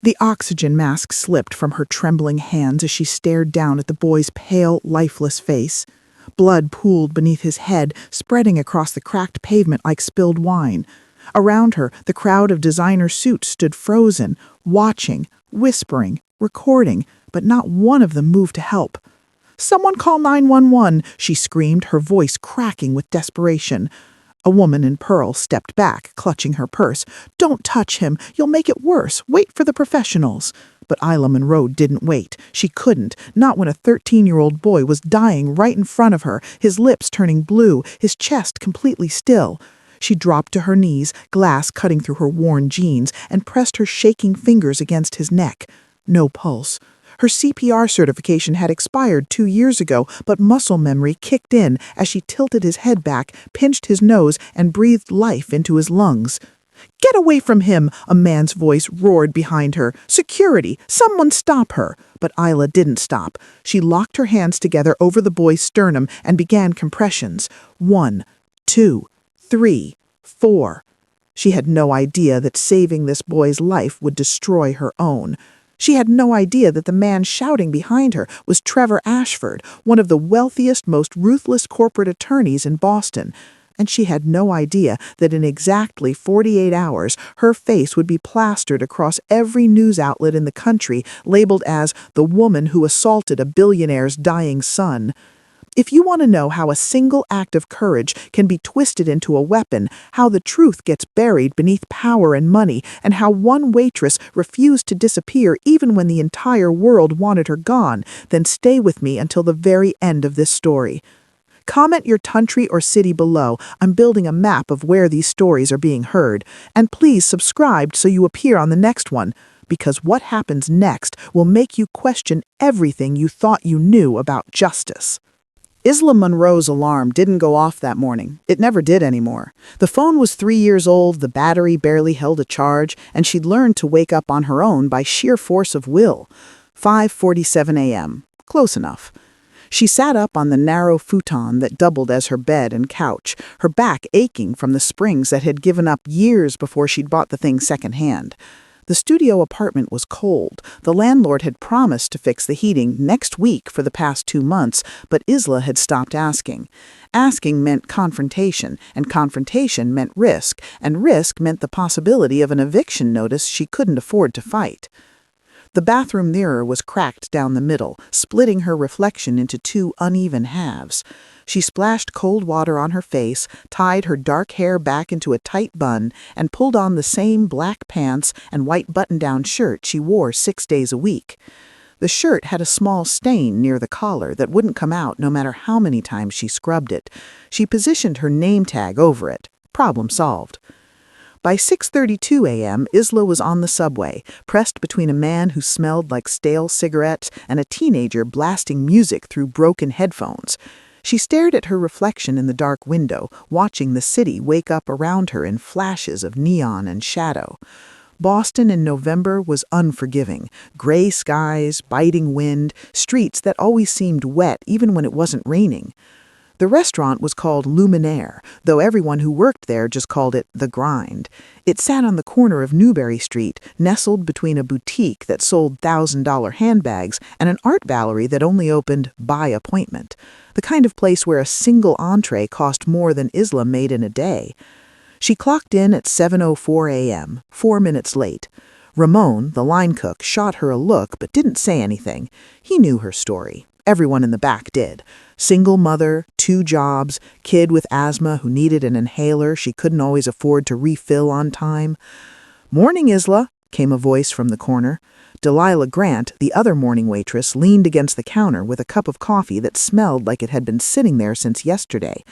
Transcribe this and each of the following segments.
The oxygen mask slipped from her trembling hands as she stared down at the boy's pale, lifeless face. Blood pooled beneath his head, spreading across the cracked pavement like spilled wine. Around her, the crowd of designer suits stood frozen, watching, whispering, recording, but not one of them moved to help. "Someone call 911, she screamed, her voice cracking with desperation. A woman in pearl stepped back, clutching her purse. "Don't touch him. You'll make it worse. Wait for the professionals." But Isla Monroe didn't wait. She couldn't, not when a 13-year-old boy was dying right in front of her, his lips turning blue, his chest completely still. She dropped to her knees, glass cutting through her worn jeans, and pressed her shaking fingers against his neck. No pulse. Her CPR certification had expired 2 years ago, but muscle memory kicked in as she tilted his head back, pinched his nose, and breathed life into his lungs. "Get away from him!" a man's voice roared behind her. "Security! Someone stop her!" But Isla didn't stop. She locked her hands together over the boy's sternum and began compressions. 1, 2, 3, 4. She had no idea that saving this boy's life would destroy her own. She had no idea that the man shouting behind her was Trevor Ashford, one of the wealthiest, most ruthless corporate attorneys in Boston. And she had no idea that in exactly 48 hours, her face would be plastered across every news outlet in the country, labeled as the woman who assaulted a billionaire's dying son. If you want to know how a single act of courage can be twisted into a weapon, how the truth gets buried beneath power and money, and how one waitress refused to disappear even when the entire world wanted her gone, then stay with me until the very end of this story. Comment your country or city below. I'm building a map of where these stories are being heard. And please subscribe so you appear on the next one, because what happens next will make you question everything you thought you knew about justice. Isla Monroe's alarm didn't go off that morning. It never did anymore. The phone was 3 years old, the battery barely held a charge, and she'd learned to wake up on her own by sheer force of will. 5:47 a.m. Close enough. She sat up on the narrow futon that doubled as her bed and couch, her back aching from the springs that had given up years before she'd bought the thing secondhand. The studio apartment was cold. The landlord had promised to fix the heating next week for the past 2 months, but Isla had stopped asking. Asking meant confrontation, and confrontation meant risk, and risk meant the possibility of an eviction notice she couldn't afford to fight. The bathroom mirror was cracked down the middle, splitting her reflection into 2 uneven halves. She splashed cold water on her face, tied her dark hair back into a tight bun, and pulled on the same black pants and white button-down shirt she wore 6 days a week. The shirt had a small stain near the collar that wouldn't come out no matter how many times she scrubbed it. She positioned her name tag over it. Problem solved. By 6:32 a.m., Isla was on the subway, pressed between a man who smelled like stale cigarettes and a teenager blasting music through broken headphones. She stared at her reflection in the dark window, watching the city wake up around her in flashes of neon and shadow. Boston in November was unforgiving. Gray skies, biting wind, streets that always seemed wet even when it wasn't raining. The restaurant was called Luminaire, though everyone who worked there just called it The Grind. It sat on the corner of Newbury Street, nestled between a boutique that sold $1,000 handbags and an art gallery that only opened by appointment, the kind of place where a single entree cost more than Isla made in a day. She clocked in at 7:04 a.m., 4 minutes late. Ramon, the line cook, shot her a look but didn't say anything. He knew her story. Everyone in the back did. Single mother, 2 jobs, kid with asthma who needed an inhaler she couldn't always afford to refill on time. "Morning, Isla," came a voice from the corner. Delilah Grant, the other morning waitress, leaned against the counter with a cup of coffee that smelled like it had been sitting there since yesterday.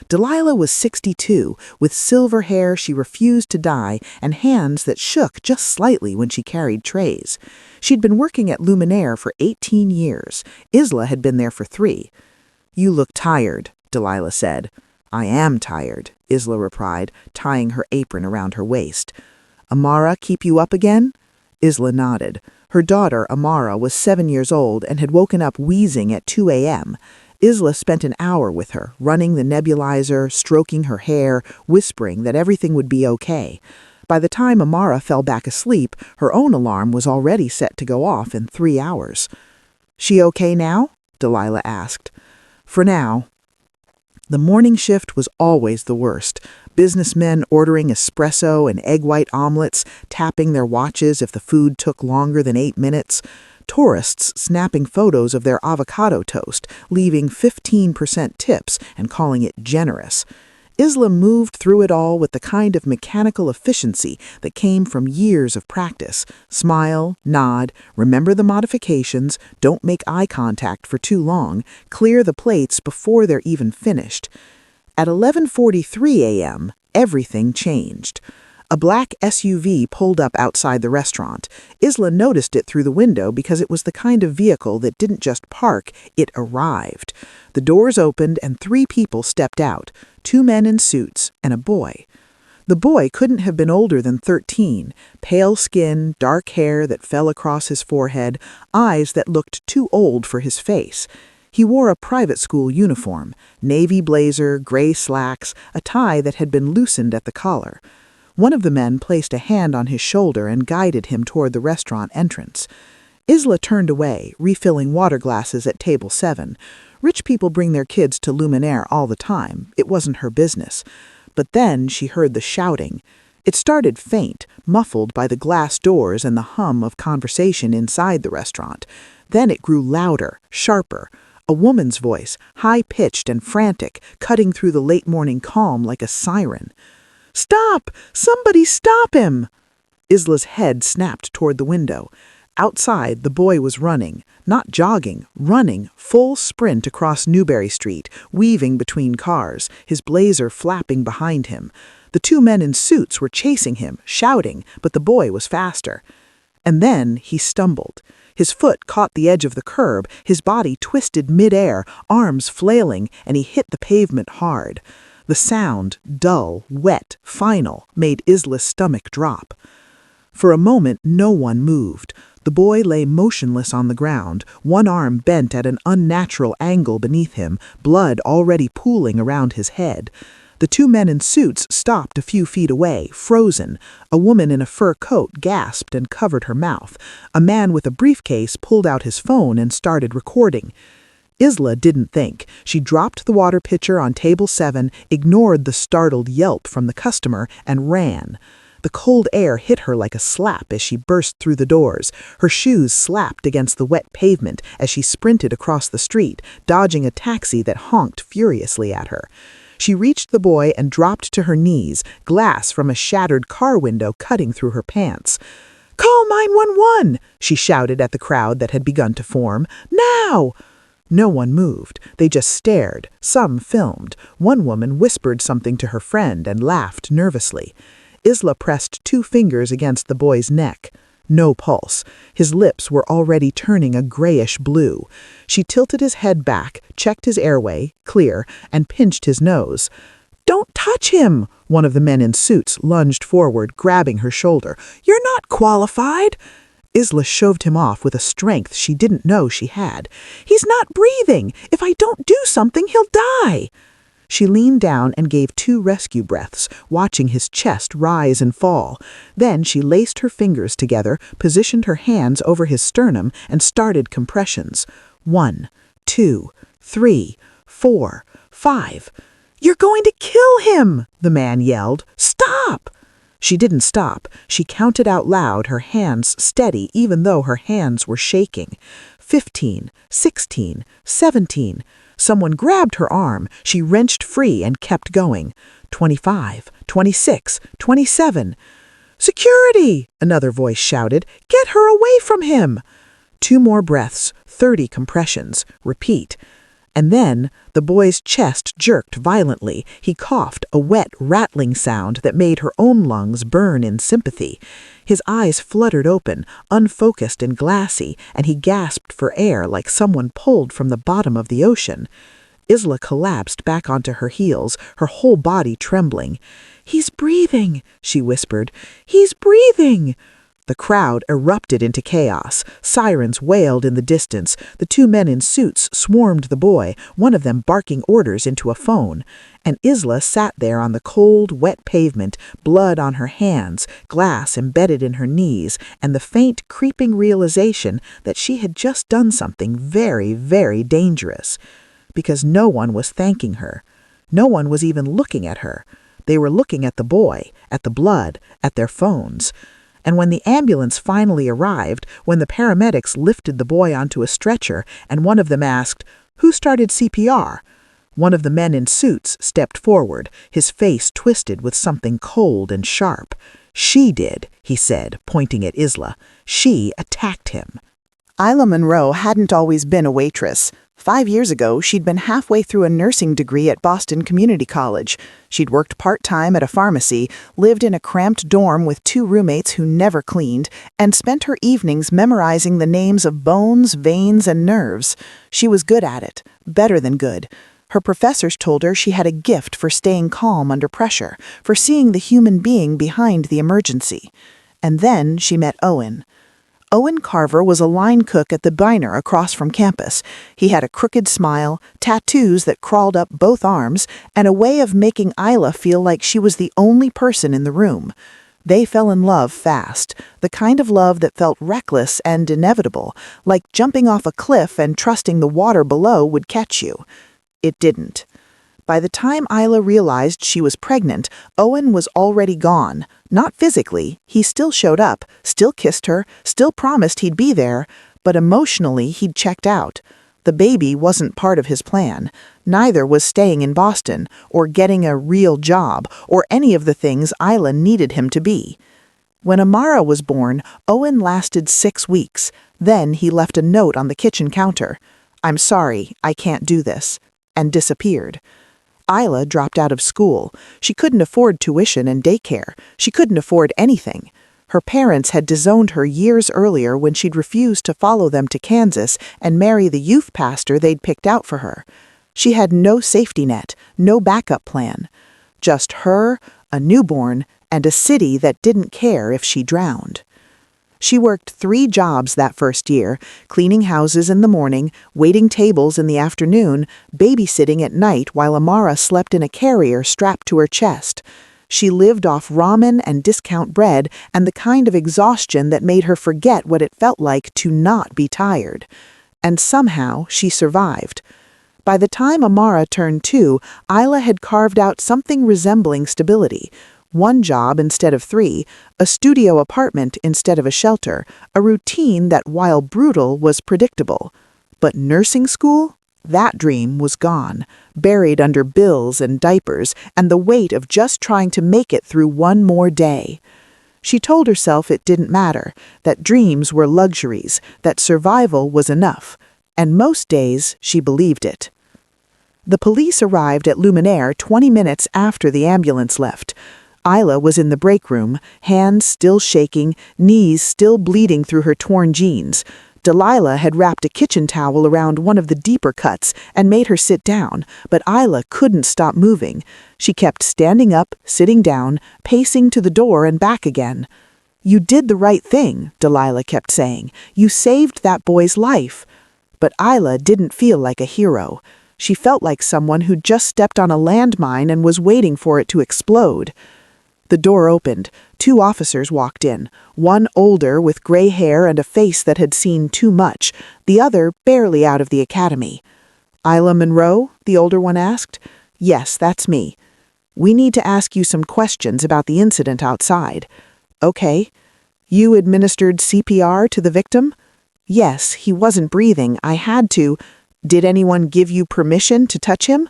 Delilah was 62, with silver hair she refused to dye and hands that shook just slightly when she carried trays. She'd been working at Luminaire for 18 years. Isla had been there for 3. "You look tired," Delilah said. "I am tired," Isla replied, tying her apron around her waist. "Amara keep you up again?" Isla nodded. Her daughter, Amara, was 7 years old and had woken up wheezing at 2 a.m. Isla spent an hour with her, running the nebulizer, stroking her hair, whispering that everything would be okay. By the time Amara fell back asleep, her own alarm was already set to go off in 3 hours. "She okay now?" Delilah asked. "For now." The morning shift was always the worst. Businessmen ordering espresso and egg white omelets, tapping their watches if the food took longer than 8 minutes. Tourists snapping photos of their avocado toast, leaving 15% tips and calling it generous. Isla moved through it all with the kind of mechanical efficiency that came from years of practice. Smile, nod, remember the modifications, don't make eye contact for too long, clear the plates before they're even finished. At 11:43 a.m., everything changed. A black SUV pulled up outside the restaurant. Isla noticed it through the window because it was the kind of vehicle that didn't just park, it arrived. The doors opened and 3 people stepped out, 2 men in suits and a boy. The boy couldn't have been older than 13, pale skin, dark hair that fell across his forehead, eyes that looked too old for his face. He wore a private school uniform, navy blazer, gray slacks, a tie that had been loosened at the collar. One of the men placed a hand on his shoulder and guided him toward the restaurant entrance. Isla turned away, refilling water glasses at table 7. Rich people bring their kids to Luminaire all the time. It wasn't her business. But then she heard the shouting. It started faint, muffled by the glass doors and the hum of conversation inside the restaurant. Then it grew louder, sharper. A woman's voice, high-pitched and frantic, cutting through the late-morning calm like a siren. "Stop! Somebody stop him!" Isla's head snapped toward the window. Outside, the boy was running, not jogging, running, full sprint across Newberry Street, weaving between cars, his blazer flapping behind him. The 2 men in suits were chasing him, shouting, but the boy was faster. And then he stumbled. His foot caught the edge of the curb, his body twisted midair, arms flailing, and he hit the pavement hard. The sound, dull, wet, final, made Isla's stomach drop. For a moment, no one moved. The boy lay motionless on the ground, one arm bent at an unnatural angle beneath him, blood already pooling around his head. The 2 men in suits stopped a few feet away, frozen. A woman in a fur coat gasped and covered her mouth. A man with a briefcase pulled out his phone and started recording. Isla didn't think. She dropped the water pitcher on table 7, ignored the startled yelp from the customer, and ran. The cold air hit her like a slap as she burst through the doors. Her shoes slapped against the wet pavement as she sprinted across the street, dodging a taxi that honked furiously at her. She reached the boy and dropped to her knees, glass from a shattered car window cutting through her pants. "Call 911!" she shouted at the crowd that had begun to form. "Now!" No one moved. They just stared. Some filmed. One woman whispered something to her friend and laughed nervously. Isla pressed 2 fingers against the boy's neck. No pulse. His lips were already turning a grayish blue. She tilted his head back, checked his airway, clear, and pinched his nose. "Don't touch him!" One of the men in suits lunged forward, grabbing her shoulder. "You're not qualified!" Isla shoved him off with a strength she didn't know she had. "He's not breathing! If I don't do something, he'll die!" She leaned down and gave 2 rescue breaths, watching his chest rise and fall. Then she laced her fingers together, positioned her hands over his sternum, and started compressions. 1, 2, 3, 4, 5. "You're going to kill him!" the man yelled. "Stop!" She didn't stop. She counted out loud, her hands steady even though her hands were shaking. 15, 16, 17. Someone grabbed her arm. She wrenched free and kept going. 25, 26, 27. "Security!" another voice shouted. "Get her away from him!" 2 more breaths, 30 compressions. Repeat. And then the boy's chest jerked violently. He coughed, a wet, rattling sound that made her own lungs burn in sympathy. His eyes fluttered open, unfocused and glassy, and he gasped for air like someone pulled from the bottom of the ocean. Isla collapsed back onto her heels, her whole body trembling. "He's breathing," she whispered. "He's breathing!" The crowd erupted into chaos. Sirens wailed in the distance. The two men in suits swarmed the boy, one of them barking orders into a phone. And Isla sat there on the cold, wet pavement, blood on her hands, glass embedded in her knees, and the faint, creeping realization that she had just done something very, very dangerous. Because no one was thanking her. No one was even looking at her. They were looking at the boy, at the blood, at their phones. And when the ambulance finally arrived, when the paramedics lifted the boy onto a stretcher, and one of them asked, "Who started CPR?" One of the men in suits stepped forward, his face twisted with something cold and sharp. "She did," he said, pointing at Isla. "She attacked him." Isla Monroe hadn't always been a waitress. 5 years ago, she'd been halfway through a nursing degree at Boston Community College. She'd worked part-time at a pharmacy, lived in a cramped dorm with 2 roommates who never cleaned, and spent her evenings memorizing the names of bones, veins, and nerves. She was good at it, better than good. Her professors told her she had a gift for staying calm under pressure, for seeing the human being behind the emergency. And then she met Owen. Owen Carver was a line cook at the diner across from campus. He had a crooked smile, tattoos that crawled up both arms, and a way of making Isla feel like she was the only person in the room. They fell in love fast, the kind of love that felt reckless and inevitable, like jumping off a cliff and trusting the water below would catch you. It didn't. By the time Isla realized she was pregnant, Owen was already gone. Not physically, he still showed up, still kissed her, still promised he'd be there, but emotionally he'd checked out. The baby wasn't part of his plan. Neither was staying in Boston, or getting a real job, or any of the things Isla needed him to be. When Amara was born, Owen lasted 6 weeks. Then he left a note on the kitchen counter. "I'm sorry, I can't do this," and disappeared. Isla dropped out of school. She couldn't afford tuition and daycare. She couldn't afford anything. Her parents had disowned her years earlier when she'd refused to follow them to Kansas and marry the youth pastor they'd picked out for her. She had no safety net, no backup plan. Just her, a newborn, and a city that didn't care if she drowned. She worked 3 jobs that first year, cleaning houses in the morning, waiting tables in the afternoon, babysitting at night while Amara slept in a carrier strapped to her chest. She lived off ramen and discount bread and the kind of exhaustion that made her forget what it felt like to not be tired. And somehow she survived. By the time Amara turned 2, Isla had carved out something resembling stability. 1 job instead of 3, a studio apartment instead of a shelter, a routine that, while brutal, was predictable. But nursing school? That dream was gone, buried under bills and diapers and the weight of just trying to make it through one more day. She told herself it didn't matter, that dreams were luxuries, that survival was enough, and most days she believed it. The police arrived at Luminaire 20 minutes after the ambulance left. Isla was in the break room, hands still shaking, knees still bleeding through her torn jeans. Delilah had wrapped a kitchen towel around one of the deeper cuts and made her sit down, but Isla couldn't stop moving. She kept standing up, sitting down, pacing to the door and back again. "You did the right thing," Delilah kept saying. "You saved that boy's life." But Isla didn't feel like a hero. She felt like someone who'd just stepped on a landmine and was waiting for it to explode. The door opened. 2 officers walked in, one older with gray hair and a face that had seen too much, the other barely out of the academy. "Isla Monroe?" the older one asked. "Yes, that's me. We need to ask you some questions about the incident outside." "Okay. You administered CPR to the victim?" "Yes, he wasn't breathing. I had to." "Did anyone give you permission to touch him?"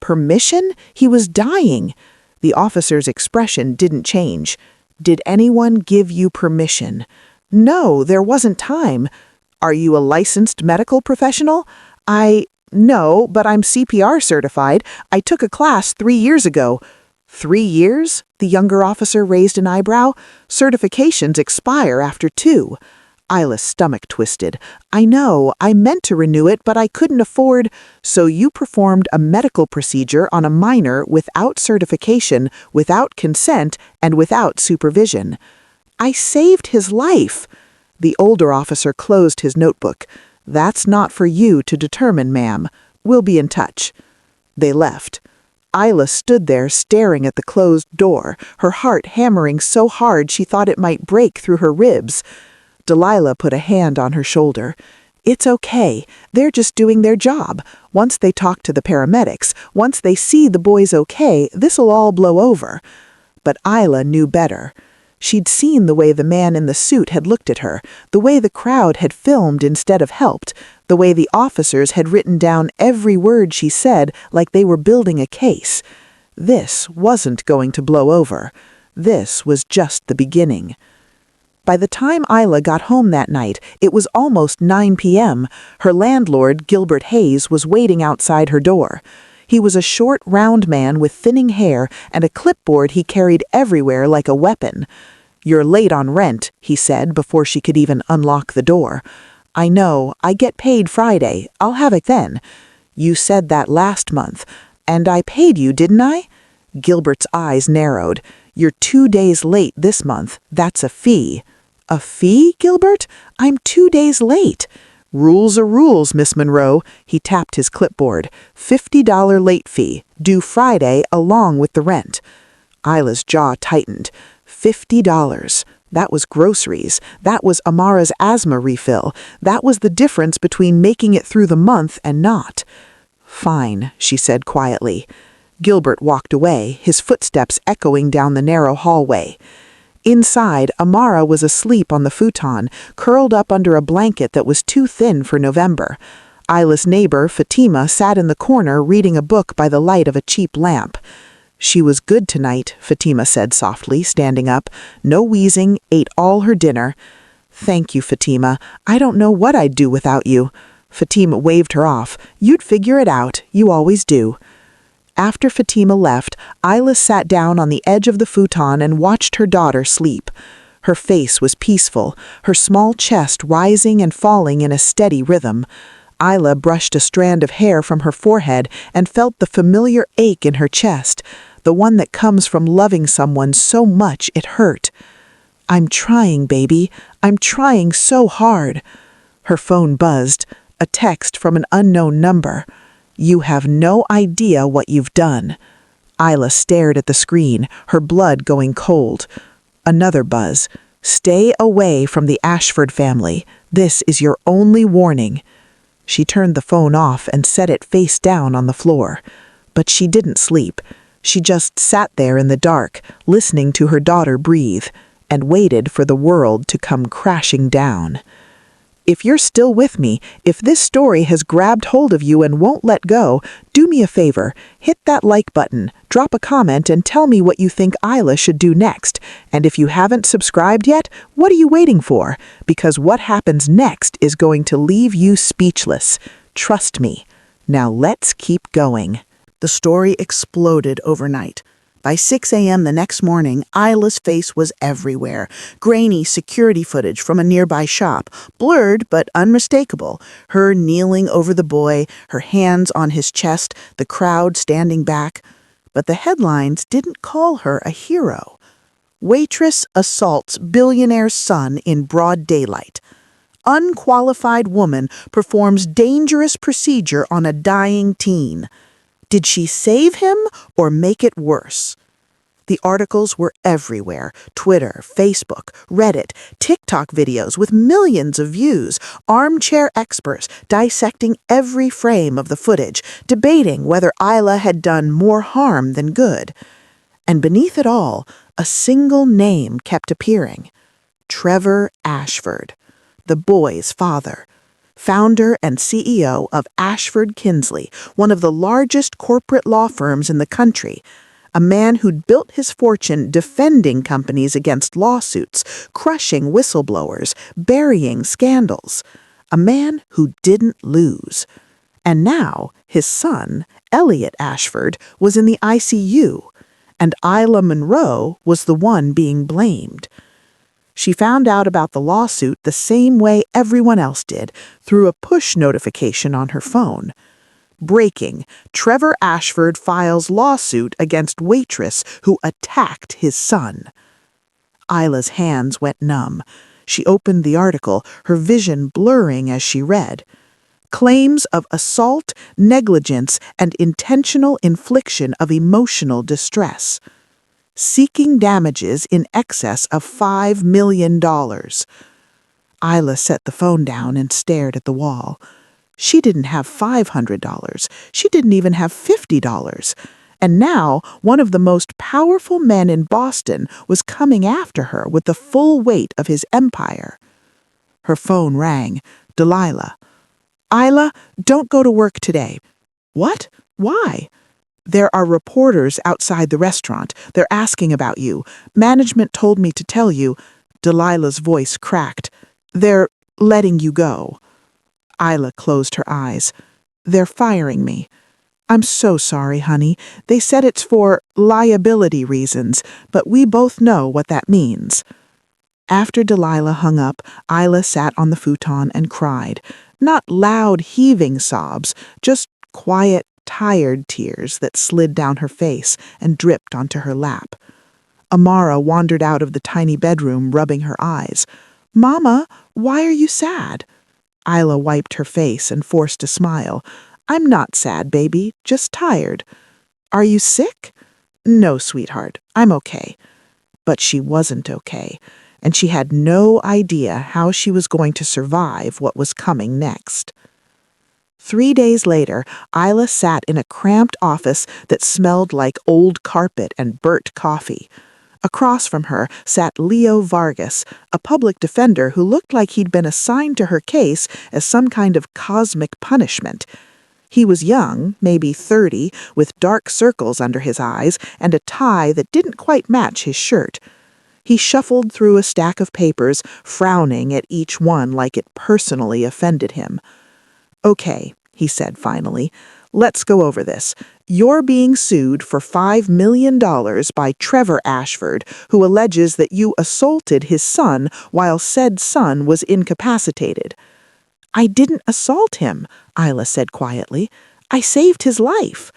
"Permission? He was dying." The officer's expression didn't change. "Did anyone give you permission?" "No, there wasn't time." "Are you a licensed medical professional?" No, but I'm CPR certified. I took a class 3 years ago." 3 years? The younger officer raised an eyebrow. "Certifications expire after 2. Isla's stomach twisted. "I know, I meant to renew it, but I couldn't afford." "So you performed a medical procedure on a minor without certification, without consent, and without supervision." I saved his life." The older officer closed his notebook. "That's not for you to determine, ma'am. We'll be in touch." They left. Isla stood there staring at the closed door, her heart hammering so hard she thought it might break through her ribs. Delilah put a hand on her shoulder. "It's okay. They're just doing their job. Once they talk to the paramedics, once they see the boy's okay, this'll all blow over." But Isla knew better. She'd seen the way the man in the suit had looked at her, the way the crowd had filmed instead of helped, the way the officers had written down every word she said like they were building a case. This wasn't going to blow over. This was just the beginning. By the time Isla got home that night, it was almost 9 p.m. Her landlord, Gilbert Hayes, was waiting outside her door. He was a short, round man with thinning hair and a clipboard he carried everywhere like a weapon. "You're late on rent," he said before she could even unlock the door. "I know. I get paid Friday. I'll have it then." "You said that last month. And I paid you, didn't I?" Gilbert's eyes narrowed. "You're 2 days late this month. That's a fee." "A fee, Gilbert? I'm 2 days late." "Rules are rules, Miss Monroe." He tapped his clipboard. $50 late fee, due Friday along with the rent. Isla's jaw tightened. $50. That was groceries. That was Amara's asthma refill. That was the difference between making it through the month and not. "Fine," she said quietly. Gilbert walked away, his footsteps echoing down the narrow hallway. Inside, Amara was asleep on the futon, curled up under a blanket that was too thin for November. Isla's neighbor, Fatima, sat in the corner reading a book by the light of a cheap lamp. "She was good tonight," Fatima said softly, standing up. "No wheezing, ate all her dinner." "Thank you, Fatima. I don't know what I'd do without you." Fatima waved her off. "You'd figure it out. You always do." After Fatima left, Isla sat down on the edge of the futon and watched her daughter sleep. Her face was peaceful, her small chest rising and falling in a steady rhythm. Isla brushed a strand of hair from her forehead and felt the familiar ache in her chest, the one that comes from loving someone so much it hurt. "I'm trying, baby. I'm trying so hard." Her phone buzzed, a text from an unknown number. "You have no idea what you've done." Isla stared at the screen, her blood going cold. Another buzz. "Stay away from the Ashford family. This is your only warning." She turned the phone off and set it face down on the floor. But she didn't sleep. She just sat there in the dark, listening to her daughter breathe, and waited for the world to come crashing down. If you're still with me, if this story has grabbed hold of you and won't let go, do me a favor, hit that like button, drop a comment, and tell me what you think Isla should do next. And if you haven't subscribed yet, what are you waiting for? Because what happens next is going to leave you speechless. Trust me. Now let's keep going. The story exploded overnight. By 6 a.m. the next morning, Isla's face was everywhere. Grainy security footage from a nearby shop, blurred but unmistakable. Her kneeling over the boy, her hands on his chest, the crowd standing back. But the headlines didn't call her a hero. Waitress assaults billionaire's son in broad daylight. Unqualified woman performs dangerous procedure on a dying teen. Did she save him or make it worse? The articles were everywhere. Twitter, Facebook, Reddit, TikTok videos with millions of views, armchair experts dissecting every frame of the footage, debating whether Isla had done more harm than good. And beneath it all, a single name kept appearing. Trevor Ashford, the boy's father. Founder and CEO of Ashford Kinsley, one of the largest corporate law firms in the country, a man who'd built his fortune defending companies against lawsuits, crushing whistleblowers, burying scandals, a man who didn't lose. And now his son, Elliot Ashford, was in the ICU, and Isla Monroe was the one being blamed. She found out about the lawsuit the same way everyone else did, through a push notification on her phone. Breaking: Trevor Ashford files lawsuit against Waitress who attacked his son. Isla's hands went numb. She opened the article, her vision blurring as she read. Claims of assault, negligence, and intentional infliction of emotional distress. Seeking damages in excess of $5 million. Isla set the phone down and stared at the wall. She didn't have $500. She didn't even have $50. And now, one of the most powerful men in Boston was coming after her with the full weight of his empire. Her phone rang. Delilah. Isla, don't go to work today. What? Why? There are reporters outside the restaurant. They're asking about you. Management told me to tell you. Delilah's voice cracked. They're letting you go. Isla closed her eyes. They're firing me. I'm so sorry, honey. They said it's for liability reasons, but we both know what that means. After Delilah hung up, Isla sat on the futon and cried. Not loud, heaving sobs, just quiet, tired tears that slid down her face and dripped onto her lap. Amara wandered out of the tiny bedroom, rubbing her eyes. Mama, why are you sad? Isla wiped her face and forced a smile. I'm not sad, baby, just tired. Are you sick? No, sweetheart, I'm okay. But she wasn't okay, and she had no idea how she was going to survive what was coming next. 3 days later, Isla sat in a cramped office that smelled like old carpet and burnt coffee. Across from her sat Leo Vargas, a public defender who looked like he'd been assigned to her case as some kind of cosmic punishment. He was young, maybe 30, with dark circles under his eyes and a tie that didn't quite match his shirt. He shuffled through a stack of papers, frowning at each one like it personally offended him. Okay, he said finally, let's go over this. You're being sued for $5 million by Trevor Ashford, who alleges that you assaulted his son while said son was incapacitated. I didn't assault him, Isla said quietly. I saved his life.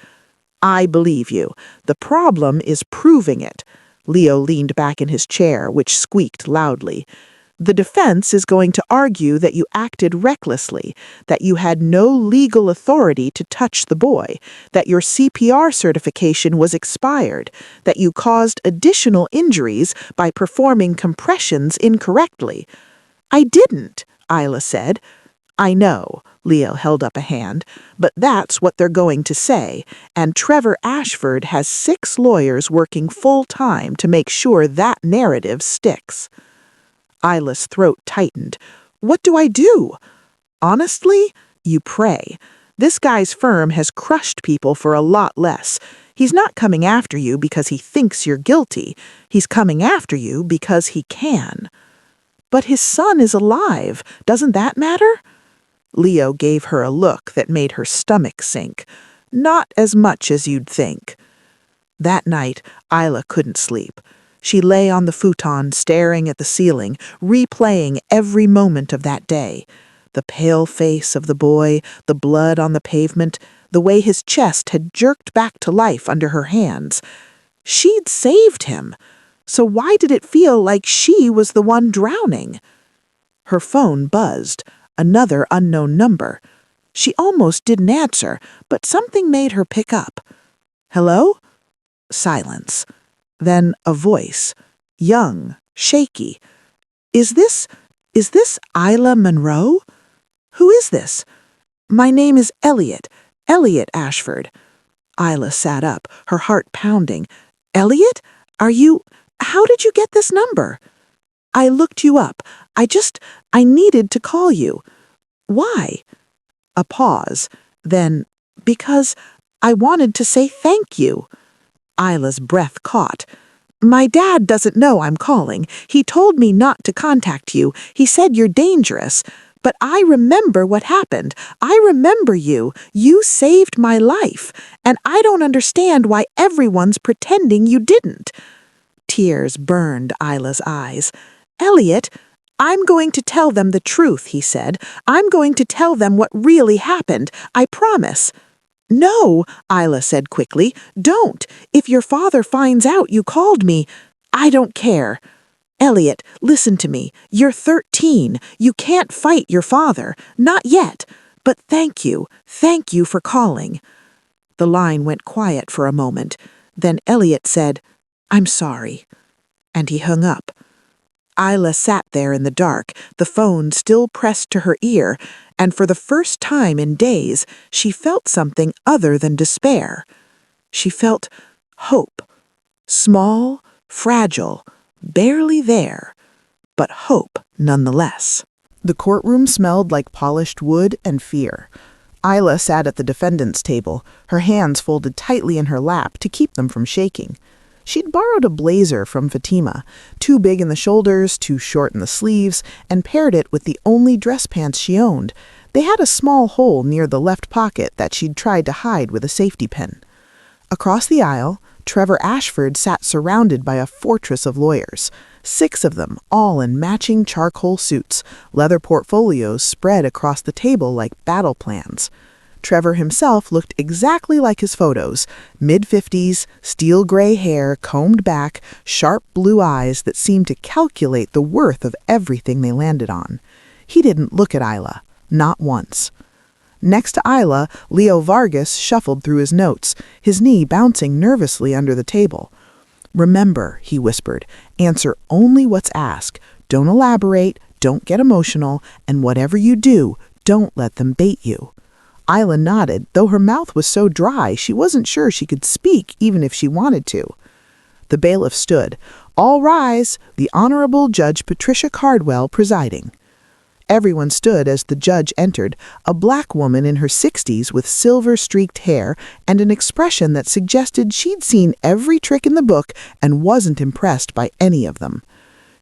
I believe you. The problem is proving it. Leo leaned back in his chair, which squeaked loudly. The defense is going to argue that you acted recklessly, that you had no legal authority to touch the boy, that your CPR certification was expired, that you caused additional injuries by performing compressions incorrectly. I didn't, Isla said. I know, Leo held up a hand, but that's what they're going to say, and Trevor Ashford has 6 lawyers working full-time to make sure that narrative sticks. Isla's throat tightened. What do I do? Honestly, you pray. This guy's firm has crushed people for a lot less. He's not coming after you because he thinks you're guilty. He's coming after you because he can. But his son is alive. Doesn't that matter? Leo gave her a look that made her stomach sink. Not as much as you'd think. That night, Isla couldn't sleep. She lay on the futon, staring at the ceiling, replaying every moment of that day. The pale face of the boy, the blood on the pavement, the way his chest had jerked back to life under her hands. She'd saved him. So why did it feel like she was the one drowning? Her phone buzzed. Another unknown number. She almost didn't answer, but something made her pick up. Hello? Silence. Then a voice. Young, shaky. Is this Isla Monroe? Who is this? My name is Elliot Ashford. Isla sat up, her heart pounding. Elliot? How did you get this number? I looked you up. I needed to call you. Why? A pause. Then, because I wanted to say thank you. Isla's breath caught. My dad doesn't know I'm calling. He told me not to contact you. He said you're dangerous. But I remember what happened. I remember you. You saved my life. And I don't understand why everyone's pretending you didn't. Tears burned Isla's eyes. Elliot, I'm going to tell them the truth, he said. I'm going to tell them what really happened. I promise. No, Isla said quickly. Don't. If your father finds out you called me, I don't care. Elliot, listen to me. You're 13. You can't fight your father. Not yet. But thank you. Thank you for calling." The line went quiet for a moment. Then Elliot said, "I'm sorry." And he hung up. Isla sat there in the dark, the phone still pressed to her ear, and for the first time in days, she felt something other than despair. She felt hope. Small, fragile, barely there, but hope nonetheless. The courtroom smelled like polished wood and fear. Isla sat at the defendant's table, her hands folded tightly in her lap to keep them from shaking. She'd borrowed a blazer from Fatima, too big in the shoulders, too short in the sleeves, and paired it with the only dress pants she owned. They had a small hole near the left pocket that she'd tried to hide with a safety pin. Across the aisle, Trevor Ashford sat surrounded by a fortress of lawyers, 6 of them, all in matching charcoal suits, leather portfolios spread across the table like battle plans. Trevor himself looked exactly like his photos, mid-50s, steel gray hair, combed back, sharp blue eyes that seemed to calculate the worth of everything they landed on. He didn't look at Isla, not once. Next to Isla, Leo Vargas shuffled through his notes, his knee bouncing nervously under the table. "Remember," he whispered, "answer only what's asked. Don't elaborate, don't get emotional, and whatever you do, don't let them bait you." Isla nodded, though her mouth was so dry she wasn't sure she could speak even if she wanted to. The bailiff stood. "All rise, the Honorable Judge Patricia Cardwell presiding." Everyone stood as the judge entered, a black woman in her 60s with silver-streaked hair and an expression that suggested she'd seen every trick in the book and wasn't impressed by any of them.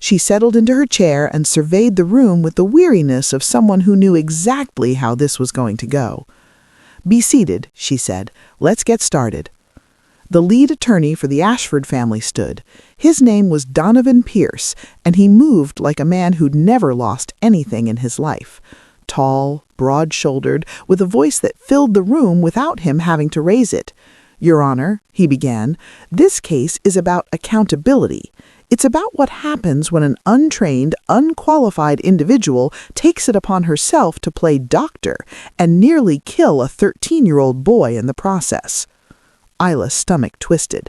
She settled into her chair and surveyed the room with the weariness of someone who knew exactly how this was going to go. "Be seated," she said. "Let's get started." The lead attorney for the Ashford family stood. His name was Donovan Pierce, and he moved like a man who'd never lost anything in his life. Tall, broad-shouldered, with a voice that filled the room without him having to raise it. "Your Honor," he began, "this case is about accountability. It's about what happens when an untrained, unqualified individual takes it upon herself to play doctor and nearly kill a 13-year-old boy in the process." Isla's stomach twisted.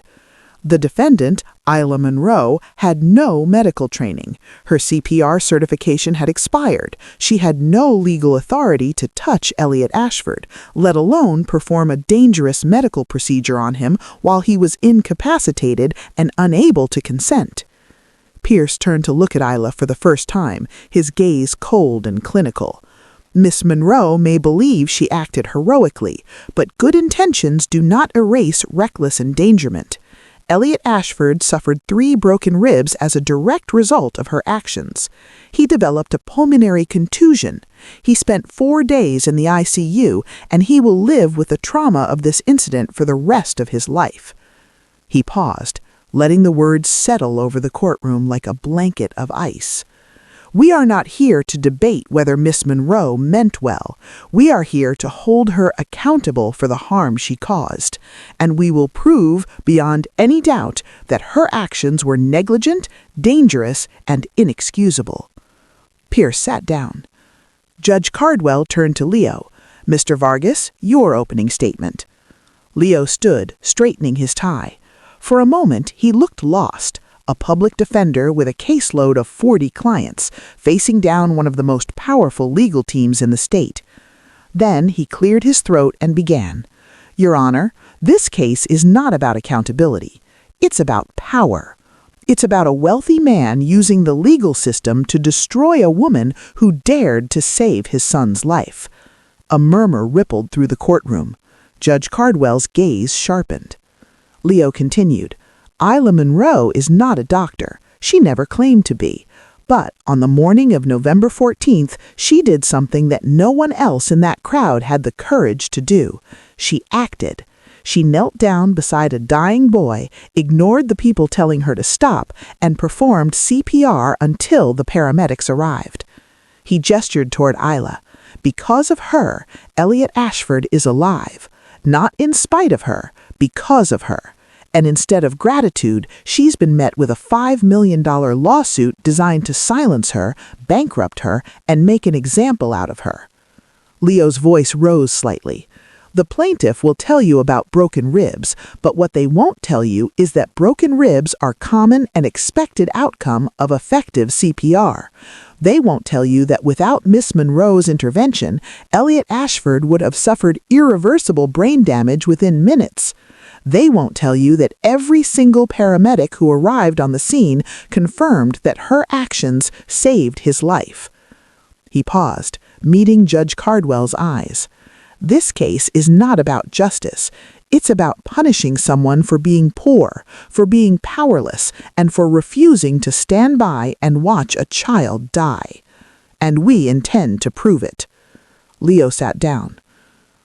The defendant, Isla Monroe, had no medical training. Her CPR certification had expired. She had no legal authority to touch Elliot Ashford, let alone perform a dangerous medical procedure on him while he was incapacitated and unable to consent. Pierce turned to look at Isla for the first time, his gaze cold and clinical. Miss Monroe may believe she acted heroically, but good intentions do not erase reckless endangerment. Elliot Ashford suffered 3 broken ribs as a direct result of her actions. He developed a pulmonary contusion. He spent 4 days in the ICU, and he will live with the trauma of this incident for the rest of his life. He paused, letting the words settle over the courtroom like a blanket of ice. "We are not here to debate whether Miss Monroe meant well. We are here to hold her accountable for the harm she caused, and we will prove beyond any doubt that her actions were negligent, dangerous, and inexcusable." Pierce sat down. Judge Cardwell turned to Leo. "Mr. Vargas, your opening statement." Leo stood, straightening his tie. For a moment, he looked lost. A public defender with a caseload of 40 clients, facing down one of the most powerful legal teams in the state. Then he cleared his throat and began. "Your Honor, this case is not about accountability. It's about power. It's about a wealthy man using the legal system to destroy a woman who dared to save his son's life." A murmur rippled through the courtroom. Judge Cardwell's gaze sharpened. Leo continued. "Isla Monroe is not a doctor. She never claimed to be. But on the morning of November 14th, she did something that no one else in that crowd had the courage to do. She acted. She knelt down beside a dying boy, ignored the people telling her to stop, and performed CPR until the paramedics arrived." He gestured toward Isla. "Because of her, Elliot Ashford is alive. Not in spite of her, because of her. And instead of gratitude, she's been met with a $5 million lawsuit designed to silence her, bankrupt her, and make an example out of her. Leo's voice rose slightly. The plaintiff will tell you about broken ribs, but what they won't tell you is that broken ribs are common and expected outcome of effective CPR. They won't tell you that without Miss Monroe's intervention, Elliot Ashford would have suffered irreversible brain damage within minutes. They won't tell you that every single paramedic who arrived on the scene confirmed that her actions saved his life. He paused, meeting Judge Cardwell's eyes. This case is not about justice. It's about punishing someone for being poor, for being powerless, and for refusing to stand by and watch a child die. And we intend to prove it. Leo sat down.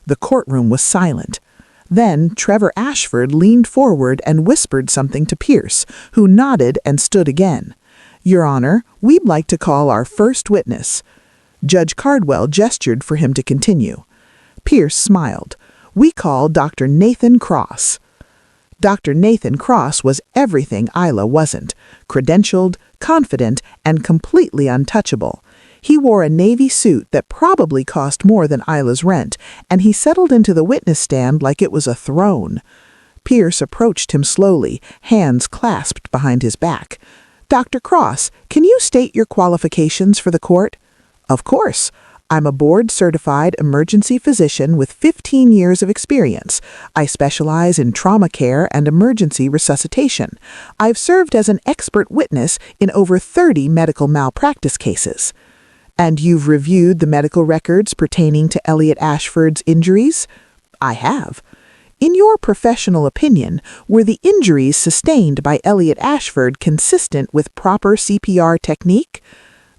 The courtroom was silent. Then Trevor Ashford leaned forward and whispered something to Pierce, who nodded and stood again. "Your Honor, we'd like to call our first witness." Judge Cardwell gestured for him to continue. Pierce smiled. "We call Dr. Nathan Cross." Dr. Nathan Cross was everything Isla wasn't: credentialed, confident, and completely untouchable. He wore a navy suit that probably cost more than Isla's rent, and he settled into the witness stand like it was a throne. Pierce approached him slowly, hands clasped behind his back. "Dr. Cross, can you state your qualifications for the court?" "Of course. I'm a board-certified emergency physician with 15 years of experience. I specialize in trauma care and emergency resuscitation. I've served as an expert witness in over 30 medical malpractice cases." "And you've reviewed the medical records pertaining to Elliot Ashford's injuries?" "I have." "In your professional opinion, were the injuries sustained by Elliot Ashford consistent with proper CPR technique?"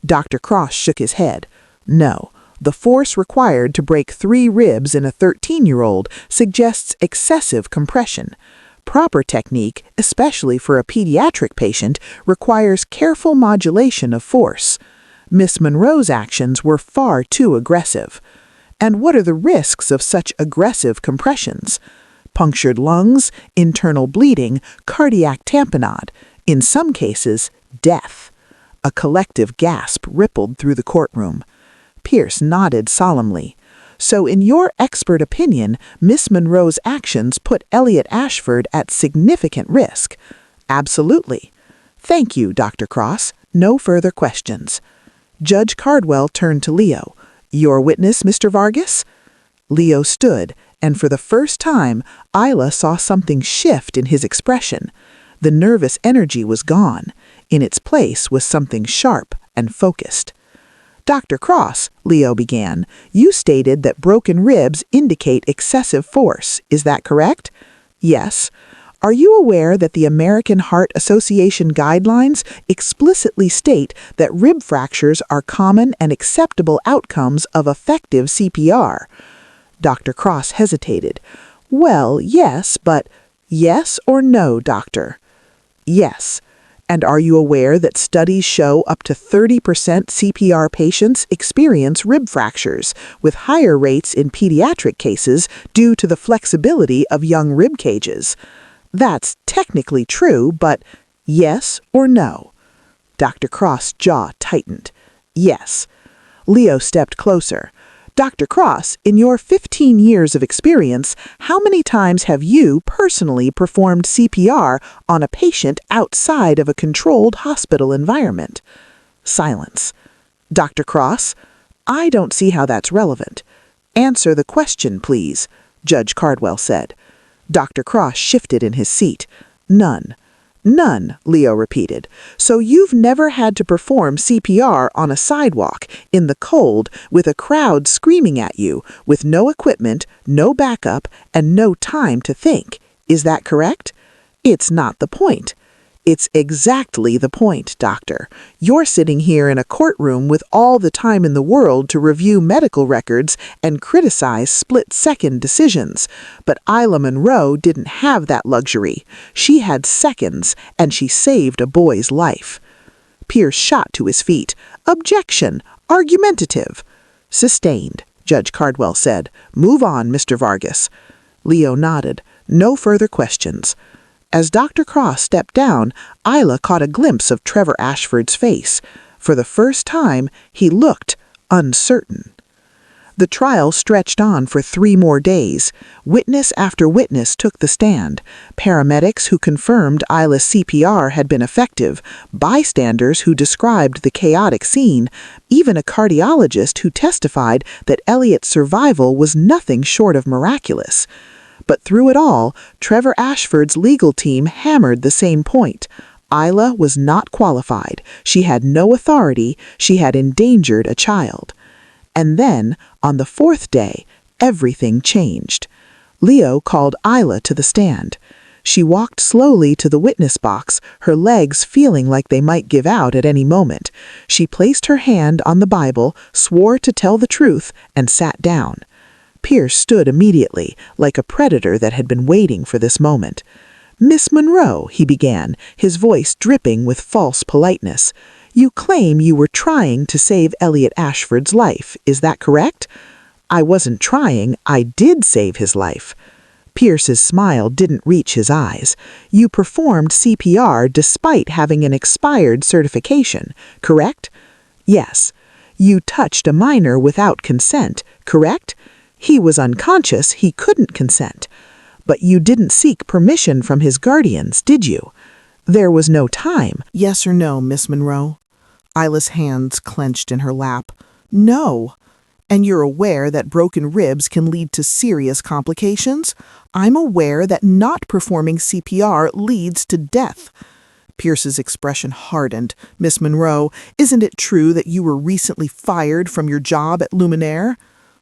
Dr. Cross shook his head. "No. The force required to break 3 ribs in a 13-year-old suggests excessive compression. Proper technique, especially for a pediatric patient, requires careful modulation of force. Miss Monroe's actions were far too aggressive." "And what are the risks of such aggressive compressions?" "Punctured lungs, internal bleeding, cardiac tamponade. In some cases, death." A collective gasp rippled through the courtroom. Pierce nodded solemnly. "So in your expert opinion, Miss Monroe's actions put Elliot Ashford at significant risk?" "Absolutely." "Thank you, Dr. Cross. No further questions." Judge Cardwell turned to Leo. "Your witness, Mr. Vargas?" Leo stood, and for the first time, Isla saw something shift in his expression. The nervous energy was gone. In its place was something sharp and focused. "Dr. Cross," Leo began, "you stated that broken ribs indicate excessive force. Is that correct?" "Yes." "Are you aware that the American Heart Association guidelines explicitly state that rib fractures are common and acceptable outcomes of effective CPR?" Dr. Cross hesitated. "Well, yes, but—" "Yes or no, doctor?" "Yes." "And are you aware that studies show up to 30% CPR patients experience rib fractures, with higher rates in pediatric cases due to the flexibility of young rib cages?" "That's technically true, but—" "Yes or no?" Dr. Cross' jaw tightened. "Yes." Leo stepped closer. "Dr. Cross, in your 15 years of experience, how many times have you personally performed CPR on a patient outside of a controlled hospital environment?" Silence. "Dr. Cross, I don't see how that's relevant." "Answer the question, please," Judge Cardwell said. Dr. Cross shifted in his seat. "None." "None," Leo repeated. "So you've never had to perform CPR on a sidewalk, in the cold, with a crowd screaming at you, with no equipment, no backup, and no time to think. Is that correct?" "It's not the point." "It's exactly the point, doctor. You're sitting here in a courtroom with all the time in the world to review medical records and criticize split-second decisions. But Isla Monroe didn't have that luxury. She had seconds, and she saved a boy's life." Pierce shot to his feet. "Objection! Argumentative!" "Sustained," Judge Cardwell said. "Move on, Mr. Vargas." Leo nodded. "No further questions." As Dr. Cross stepped down, Isla caught a glimpse of Trevor Ashford's face. For the first time, he looked uncertain. The trial stretched on for 3 more days. Witness after witness took the stand. Paramedics who confirmed Isla's CPR had been effective, bystanders who described the chaotic scene, even a cardiologist who testified that Elliot's survival was nothing short of miraculous. But through it all, Trevor Ashford's legal team hammered the same point. Isla was not qualified. She had no authority. She had endangered a child. And then, on the 4th day, everything changed. Leo called Isla to the stand. She walked slowly to the witness box, her legs feeling like they might give out at any moment. She placed her hand on the Bible, swore to tell the truth, and sat down. Pierce stood immediately, like a predator that had been waiting for this moment. "Miss Monroe," he began, his voice dripping with false politeness, "you claim you were trying to save Elliot Ashford's life, is that correct?" "I wasn't trying, I did save his life." Pierce's smile didn't reach his eyes. "You performed CPR despite having an expired certification, correct?" "Yes." "You touched a minor without consent, correct?" "He was unconscious, he couldn't consent." "But you didn't seek permission from his guardians, did you?" "There was no time." Yes or no, Miss Monroe? Isla's hands clenched in her lap. No. And you're aware that broken ribs can lead to serious complications? I'm aware that not performing CPR leads to death. Pierce's expression hardened. "Miss Monroe, isn't it true that you were recently fired from your job at Luminaire?"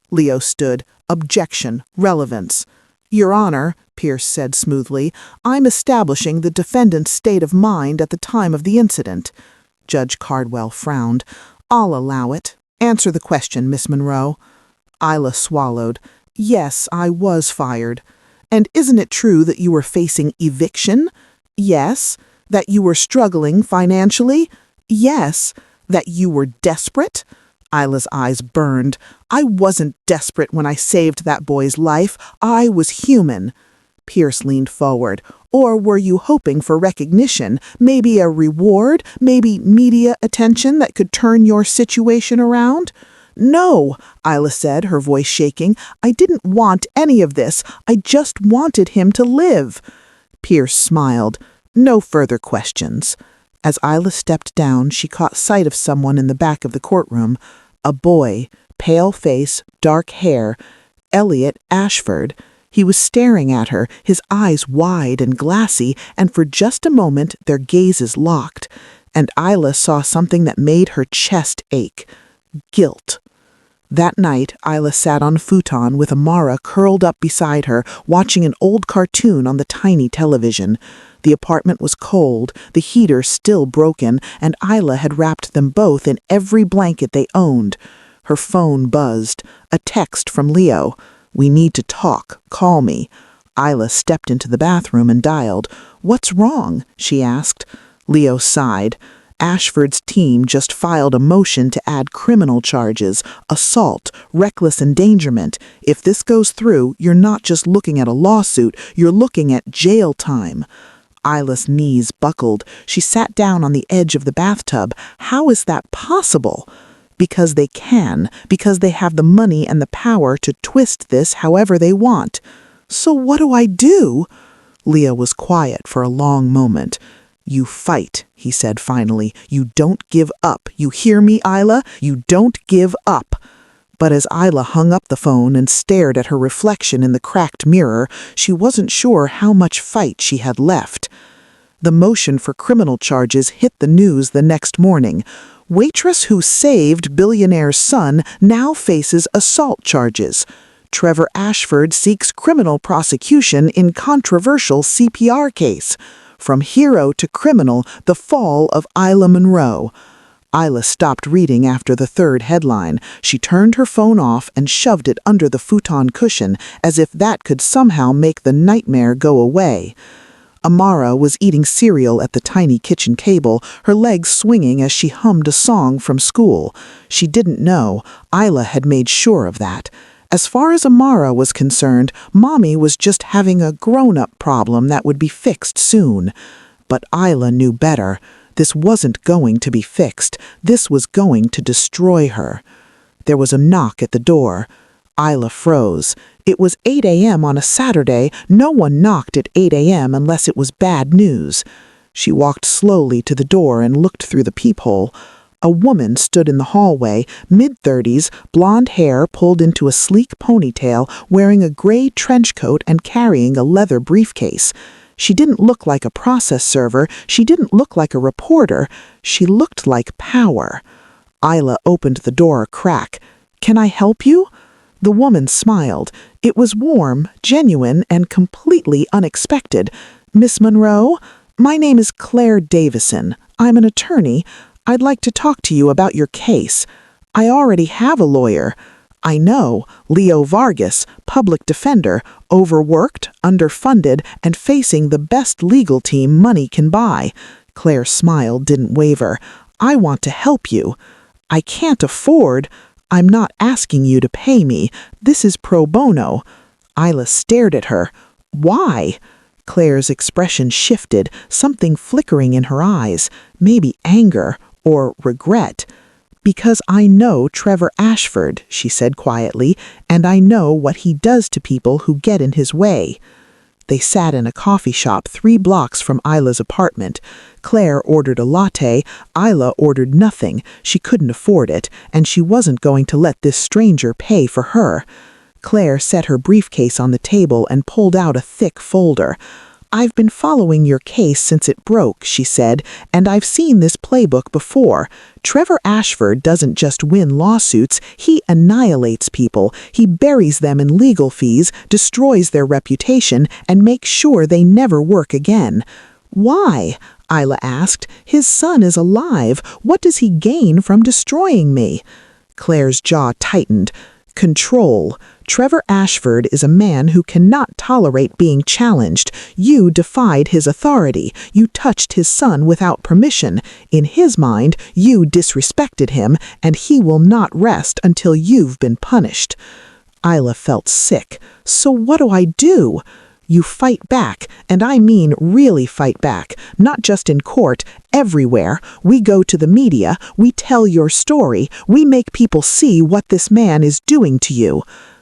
Leo stood. "Objection. Relevance." "Your Honor," Pierce said smoothly, "I'm establishing the defendant's state of mind at the time of the incident." Judge Cardwell frowned. "I'll allow it. Answer the question, Miss Monroe." Isla swallowed. "Yes, I was fired." "And isn't it true that you were facing eviction?" "Yes." "That you were struggling financially?" "Yes." "That you were desperate?" Isla's eyes burned. "I wasn't desperate when I saved that boy's life. I was human." Pierce leaned forward. "Or were you hoping for recognition, maybe a reward, maybe media attention that could turn your situation around?" "No," Isla said, her voice shaking. "I didn't want any of this. I just wanted him to live." Pierce smiled. "No further questions." As Isla stepped down, she caught sight of someone in the back of the courtroom. A boy, pale face, dark hair, Elliot Ashford. He was staring at her, his eyes wide and glassy, and for just a moment their gazes locked. And Isla saw something that made her chest ache. Guilt. That night, Isla sat on a futon with Amara curled up beside her, watching an old cartoon on the tiny television. The apartment was cold, the heater still broken, and Isla had wrapped them both in every blanket they owned. Her phone buzzed. A text from Leo. "We need to talk. Call me." Isla stepped into the bathroom and dialed. "What's wrong?" she asked. Leo sighed. "Ashford's team just filed a motion to add criminal charges, assault, reckless endangerment. If this goes through, you're not just looking at a lawsuit, you're looking at jail time." Isla's knees buckled. She sat down on the edge of the bathtub. How is that possible? Because they can, because they have the money and the power to twist this however they want. "So what do I do?" Leo was quiet for a long moment. "You fight," he said finally. "You don't give up. You hear me, Isla? You don't give up." But as Isla hung up the phone and stared at her reflection in the cracked mirror, she wasn't sure how much fight she had left. The motion for criminal charges hit the news the next morning. Waitress who saved Billionaire's son now faces assault charges. Trevor Ashford seeks criminal prosecution in controversial CPR case. From hero to criminal, the fall of Isla Monroe. Isla stopped reading after the 3rd headline. She turned her phone off and shoved it under the futon cushion, as if that could somehow make the nightmare go away. Amara was eating cereal at the tiny kitchen table, her legs swinging as she hummed a song from school. She didn't know. Isla had made sure of that. As far as Amara was concerned, Mommy was just having a grown-up problem that would be fixed soon. But Isla knew better. This wasn't going to be fixed. This was going to destroy her. There was a knock at the door. Isla froze. It was 8 a.m. on a Saturday. No one knocked at 8 a.m. unless it was bad news. She walked slowly to the door and looked through the peephole. A woman stood in the hallway, mid-30s, blonde hair pulled into a sleek ponytail, wearing a gray trench coat and carrying a leather briefcase. She didn't look like a process server. She didn't look like a reporter. She looked like power. Isla opened the door a crack. "Can I help you?" The woman smiled. It was warm, genuine, and completely unexpected. "Miss Monroe? My name is Claire Davison. I'm an attorney. I'd like to talk to you about your case. I already have a lawyer. I know, Leo Vargas, public defender, overworked, underfunded, and facing the best legal team money can buy." Claire's smile didn't waver. "I want to help you. I can't afford. I'm not asking you to pay me. This is pro bono." Isla stared at her. "Why?" Claire's expression shifted, something flickering in her eyes, maybe anger or regret. "Because I know Trevor Ashford," she said quietly, "and I know what he does to people who get in his way." They sat in a coffee shop 3 blocks from Isla's apartment. Claire ordered a latte. Isla ordered nothing. She couldn't afford it, and she wasn't going to let this stranger pay for her. Claire set her briefcase on the table and pulled out a thick folder. "I've been following your case since it broke," she said, "and I've seen this playbook before. Trevor Ashford doesn't just win lawsuits, he annihilates people. He buries them in legal fees, destroys their reputation, and makes sure they never work again." "Why?" Isla asked. "His son is alive. What does he gain from destroying me?" Claire's jaw tightened. "Control. Trevor Ashford is a man who cannot tolerate being challenged. You defied his authority. You touched his son without permission. In his mind, you disrespected him, and he will not rest until you've been punished." Isla felt sick. "So what do I do?" "You fight back, and I mean really fight back, not just in court, everywhere. We go to the media, we tell your story, we make people see what this man is doing to you.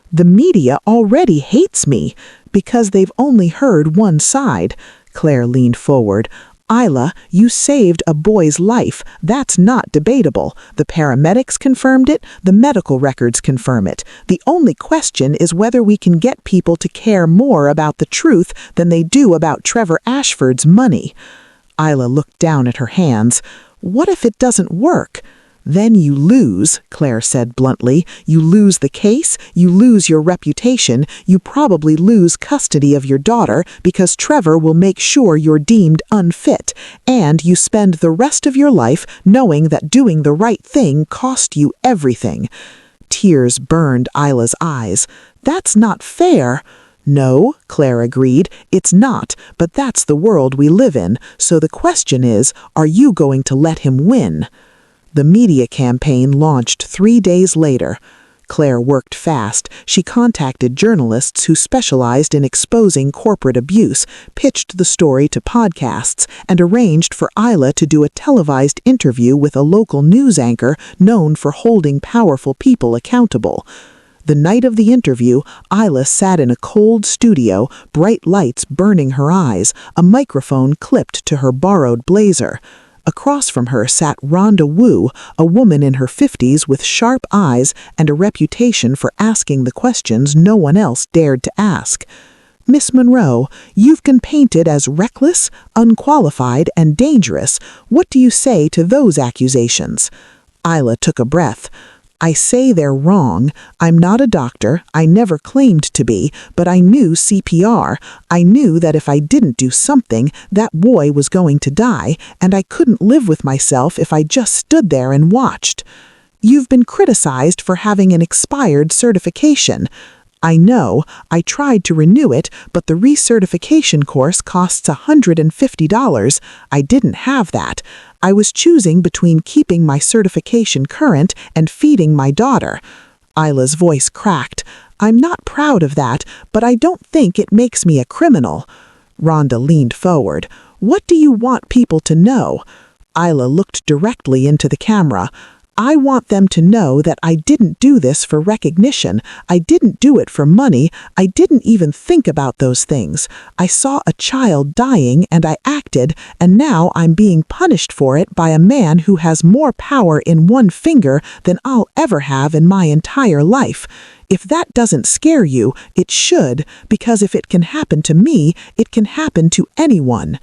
The media already hates me, because they've only heard one side." Claire leaned forward. "Isla, you saved a boy's life. That's not debatable. The paramedics confirmed it. The medical records confirm it. The only question is whether we can get people to care more about the truth than they do about Trevor Ashford's money." Isla looked down at her hands. "What if it doesn't work?" "Then you lose," Claire said bluntly. "You lose the case, you lose your reputation, you probably lose custody of your daughter because Trevor will make sure you're deemed unfit, and you spend the rest of your life knowing that doing the right thing cost you everything." Tears burned Isla's eyes. "That's not fair." "No," Claire agreed, "it's not, but that's the world we live in, so the question is, are you going to let him win?" The media campaign launched 3 days later. Claire worked fast. She contacted journalists who specialized in exposing corporate abuse, pitched the story to podcasts, and arranged for Isla to do a televised interview with a local news anchor known for holding powerful people accountable. The night of the interview, Isla sat in a cold studio, bright lights burning her eyes, a microphone clipped to her borrowed blazer. Across from her sat Rhonda Wu, a woman in her 50s with sharp eyes and a reputation for asking the questions no one else dared to ask. "Miss Monroe, you've been painted as reckless, unqualified, and dangerous. What do you say to those accusations?" Isla took a breath. "I say they're wrong. I'm not a doctor. I never claimed to be, but I knew CPR. I knew that if I didn't do something, that boy was going to die, and I couldn't live with myself if I just stood there and watched. You've been criticized for having an expired certification. I know, I tried to renew it, but the recertification course costs $150. I didn't have that. I was choosing between keeping my certification current and feeding my daughter." Isla's voice cracked. I'm not proud of that, but I don't think it makes me a criminal. Rhonda leaned forward. What do you want people to know? Isla looked directly into the camera. I want them to know that I didn't do this for recognition. I didn't do it for money. I didn't even think about those things. I saw a child dying and I acted, and now I'm being punished for it by a man who has more power in one finger than I'll ever have in my entire life. If that doesn't scare you, it should, because if it can happen to me, it can happen to anyone.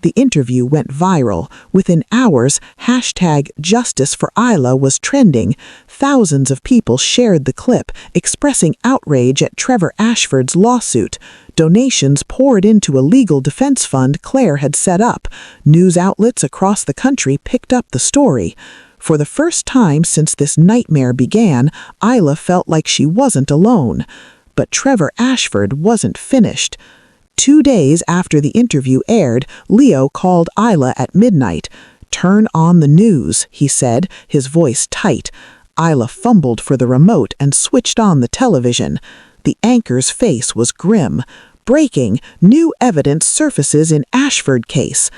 The interview went viral. Within hours, #JusticeForIsla was trending. Thousands of people shared the clip, expressing outrage at Trevor Ashford's lawsuit. Donations poured into a legal defense fund Claire had set up. News outlets across the country picked up the story. For the first time since this nightmare began, Isla felt like she wasn't alone. But Trevor Ashford wasn't finished. 2 days after the interview aired, Leo called Isla at midnight. "Turn on the news," he said, his voice tight. Isla fumbled for the remote and switched on the television. The anchor's face was grim. Breaking, new evidence surfaces in Ashford case.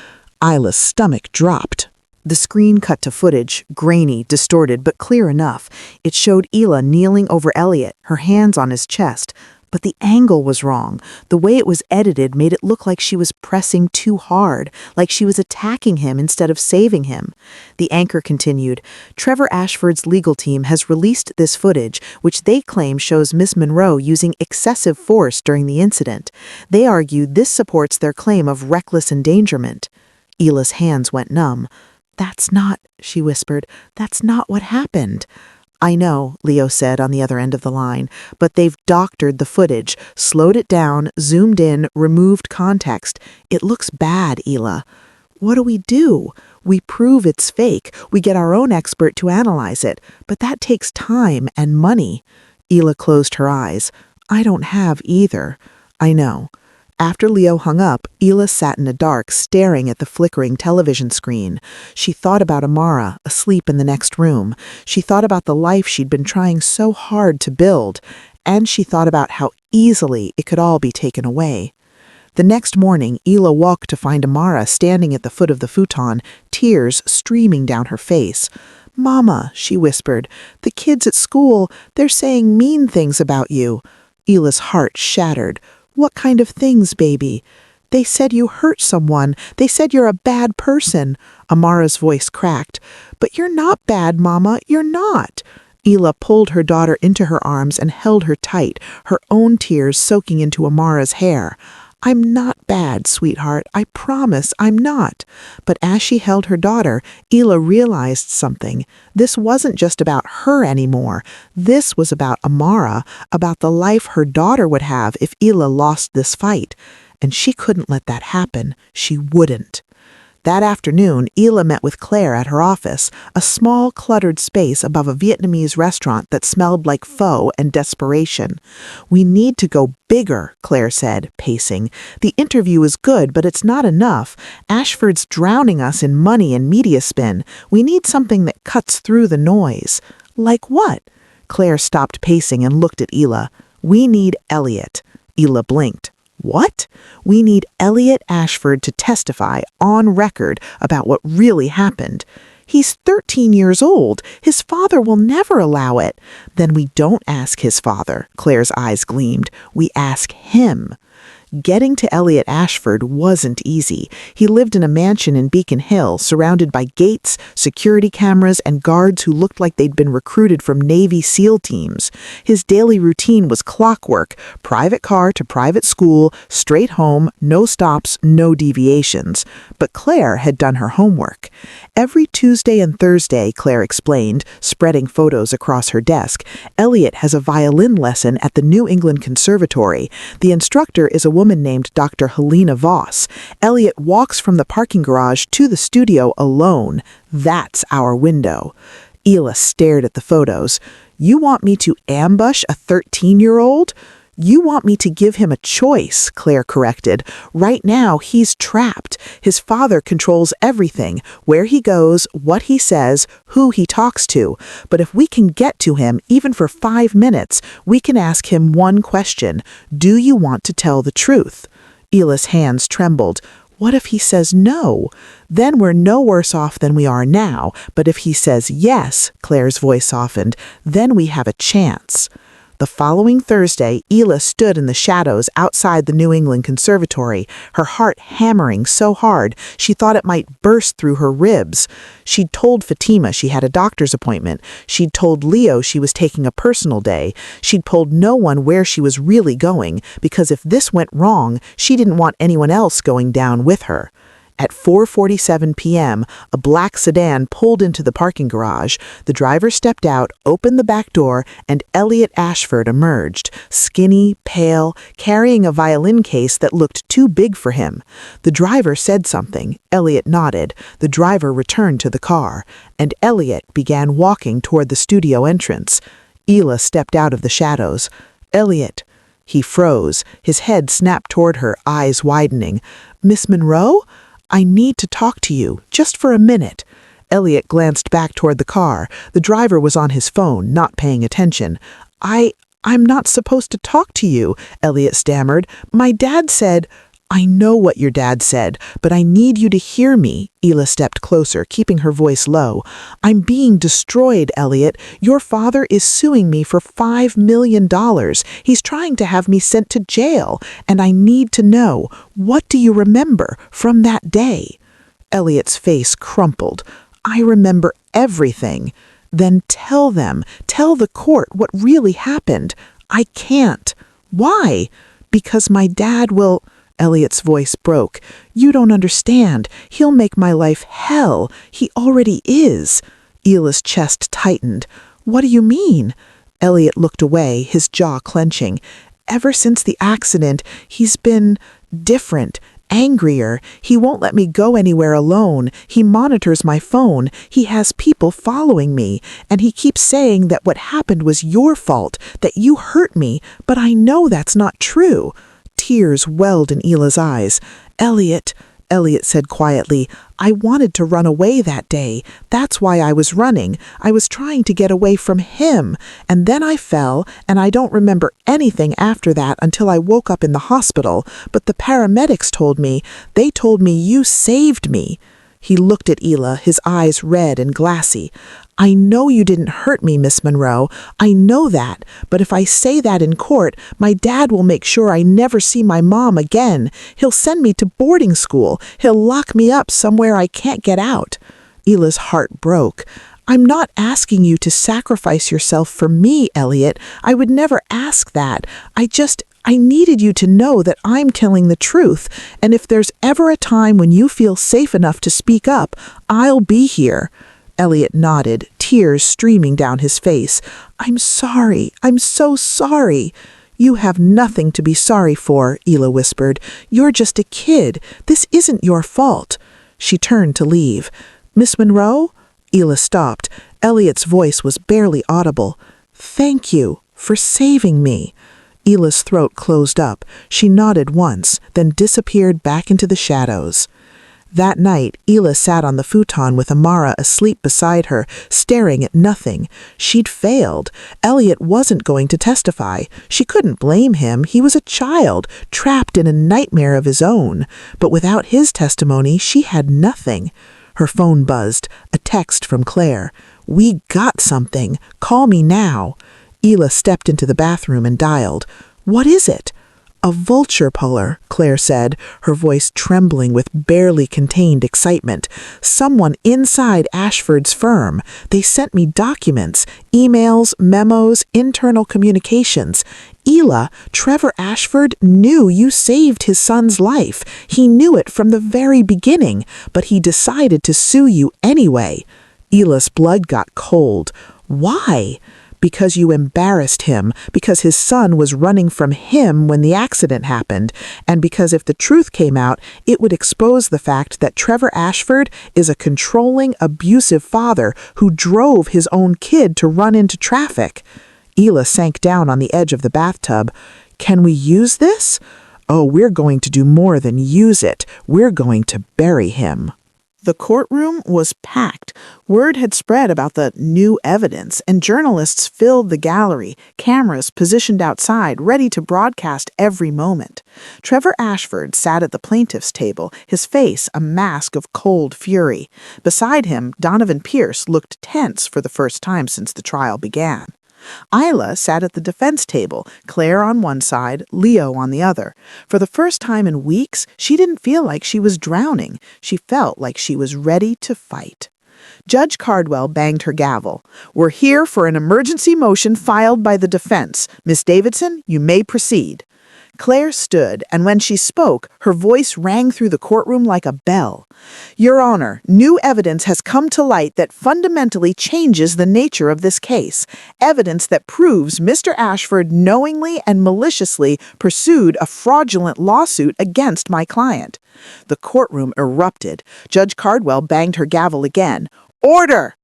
Isla's stomach dropped. The screen cut to footage, grainy, distorted, but clear enough. It showed Isla kneeling over Elliot, her hands on his chest. But the angle was wrong. The way it was edited made it look like she was pressing too hard, like she was attacking him instead of saving him. The anchor continued, Trevor Ashford's legal team has released this footage, which they claim shows Miss Monroe using excessive force during the incident. They argue this supports their claim of reckless endangerment. Ila's hands went numb. "That's not," she whispered, "that's not what happened." "I know," Leo said on the other end of the line, "but they've doctored the footage, slowed it down, zoomed in, removed context. It looks bad, Isla." "What do? We prove it's fake. We get our own expert to analyze it, but that takes time and money." Isla closed her eyes. "I don't have either." "I know." After Leo hung up, Isla sat in the dark, staring at the flickering television screen. She thought about Amara, asleep in the next room. She thought about the life she'd been trying so hard to build. And she thought about how easily it could all be taken away. The next morning, Isla woke to find Amara standing at the foot of the futon, tears streaming down her face. "Mama," she whispered, "the kids at school, they're saying mean things about you." Ila's heart shattered. "What kind of things, baby?" "They said you hurt someone. They said you're a bad person." Amara's voice cracked. "But you're not bad, Mama. You're not." Isla pulled her daughter into her arms and held her tight, her own tears soaking into Amara's hair. "I'm not bad, sweetheart. I promise I'm not." But as she held her daughter, Isla realized something. This wasn't just about her anymore. This was about Amara, about the life her daughter would have if Isla lost this fight. And she couldn't let that happen. She wouldn't. That afternoon, Isla met with Claire at her office, a small, cluttered space above a Vietnamese restaurant that smelled like pho and desperation. "We need to go bigger," Claire said, pacing. "The interview is good, but it's not enough. Ashford's drowning us in money and media spin. We need something that cuts through the noise." "Like what?" Claire stopped pacing and looked at Isla. "We need Elliot." Isla blinked. "What?" "We need Elliot Ashford to testify on record about what really happened." "He's 13 years old. His father will never allow it." "Then we don't ask his father." Claire's eyes gleamed. "We ask him." Getting to Elliot Ashford wasn't easy. He lived in a mansion in Beacon Hill, surrounded by gates, security cameras, and guards who looked like they'd been recruited from Navy SEAL teams. His daily routine was clockwork: private car to private school, straight home, no stops, no deviations. But Claire had done her homework. Every Tuesday and Thursday, Claire explained, spreading photos across her desk, Elliot has a violin lesson at the New England Conservatory. The instructor is a woman named Dr. Helena Voss. Elliot walks from the parking garage to the studio alone. That's our window. Isla stared at the photos. "You want me to ambush a 13-year-old?" You want me to give him a choice, Claire corrected. Right now, he's trapped. His father controls everything, where he goes, what he says, who he talks to. But if we can get to him, even for 5 minutes, we can ask him one question. Do you want to tell the truth? Ila's hands trembled. What if he says no? Then we're no worse off than we are now. But if he says yes, Claire's voice softened, then we have a chance. The following Thursday, Ila stood in the shadows outside the New England Conservatory, her heart hammering so hard she thought it might burst through her ribs. She'd told Fatima she had a doctor's appointment. She'd told Leo she was taking a personal day. She'd told no one where she was really going, because if this went wrong, she didn't want anyone else going down with her. At 4:47 p.m., a black sedan pulled into the parking garage. The driver stepped out, opened the back door, and Elliot Ashford emerged, skinny, pale, carrying a violin case that looked too big for him. The driver said something. Elliot nodded. The driver returned to the car, and Elliot began walking toward the studio entrance. Ila stepped out of the shadows. Elliot. He froze. His head snapped toward her, eyes widening. Miss Monroe? I need to talk to you, just for a minute. Elliot glanced back toward the car. The driver was on his phone, not paying attention. I'm not supposed to talk to you, Elliot stammered. My dad said... I know what your dad said, but I need you to hear me. Ila stepped closer, keeping her voice low. I'm being destroyed, Elliot. Your father is suing me for $5 million. He's trying to have me sent to jail, and I need to know, what do you remember from that day? Elliot's face crumpled. I remember everything. Then tell them, tell the court what really happened. I can't. Why? Because my dad will... Elliot's voice broke. You don't understand. He'll make my life hell. He already is. Ila's chest tightened. What do you mean? Elliot looked away, his jaw clenching. Ever since the accident, he's been different, angrier. He won't let me go anywhere alone. He monitors my phone. He has people following me. And he keeps saying that what happened was your fault, that you hurt me. But I know that's not true. Tears welled in Ila's eyes. Elliot said quietly, I wanted to run away that day. That's why I was running. I was trying to get away from him. And then I fell, and I don't remember anything after that until I woke up in the hospital. But the paramedics told me you saved me. He looked at Ila, his eyes red and glassy. I know you didn't hurt me, Miss Monroe. I know that. But if I say that in court, my dad will make sure I never see my mom again. He'll send me to boarding school. He'll lock me up somewhere I can't get out. Ila's heart broke. I'm not asking you to sacrifice yourself for me, Elliot. I would never ask that. I needed you to know that I'm telling the truth, and if there's ever a time when you feel safe enough to speak up, I'll be here. Elliot nodded, tears streaming down his face. I'm sorry. I'm so sorry. You have nothing to be sorry for, Ila whispered. You're just a kid. This isn't your fault. She turned to leave. Miss Monroe? Ila stopped. Elliot's voice was barely audible. Thank you for saving me. Ila's throat closed up. She nodded once, then disappeared back into the shadows. That night, Ila sat on the futon with Amara asleep beside her, staring at nothing. She'd failed. Elliot wasn't going to testify. She couldn't blame him. He was a child, trapped in a nightmare of his own. But without his testimony, she had nothing. Her phone buzzed. A text from Claire. We got something. Call me now. Ila stepped into the bathroom and dialed. What is it? A vulture puller, Claire said, her voice trembling with barely contained excitement. Someone inside Ashford's firm. They sent me documents, emails, memos, internal communications. Ila, Trevor Ashford knew you saved his son's life. He knew it from the very beginning, but he decided to sue you anyway. Ila's blood got cold. Why? Because you embarrassed him, because his son was running from him when the accident happened, and because if the truth came out, it would expose the fact that Trevor Ashford is a controlling, abusive father who drove his own kid to run into traffic. Ila sank down on the edge of the bathtub. Can we use this? Oh, we're going to do more than use it. We're going to bury him. The courtroom was packed. Word had spread about the new evidence, and journalists filled the gallery, cameras positioned outside, ready to broadcast every moment. Trevor Ashford sat at the plaintiff's table, his face a mask of cold fury. Beside him, Donovan Pierce looked tense for the first time since the trial began. Isla sat at the defense table, Claire on one side, Leo on the other. For the first time in weeks, she didn't feel like she was drowning. She felt like she was ready to fight. Judge Cardwell banged her gavel. "We're here for an emergency motion filed by the defense. Miss Davidson, you may proceed." Claire stood, and when she spoke, her voice rang through the courtroom like a bell. "Your Honor, new evidence has come to light that fundamentally changes the nature of this case. Evidence that proves Mr. Ashford knowingly and maliciously pursued a fraudulent lawsuit against my client." The courtroom erupted. Judge Cardwell banged her gavel again. "Order!"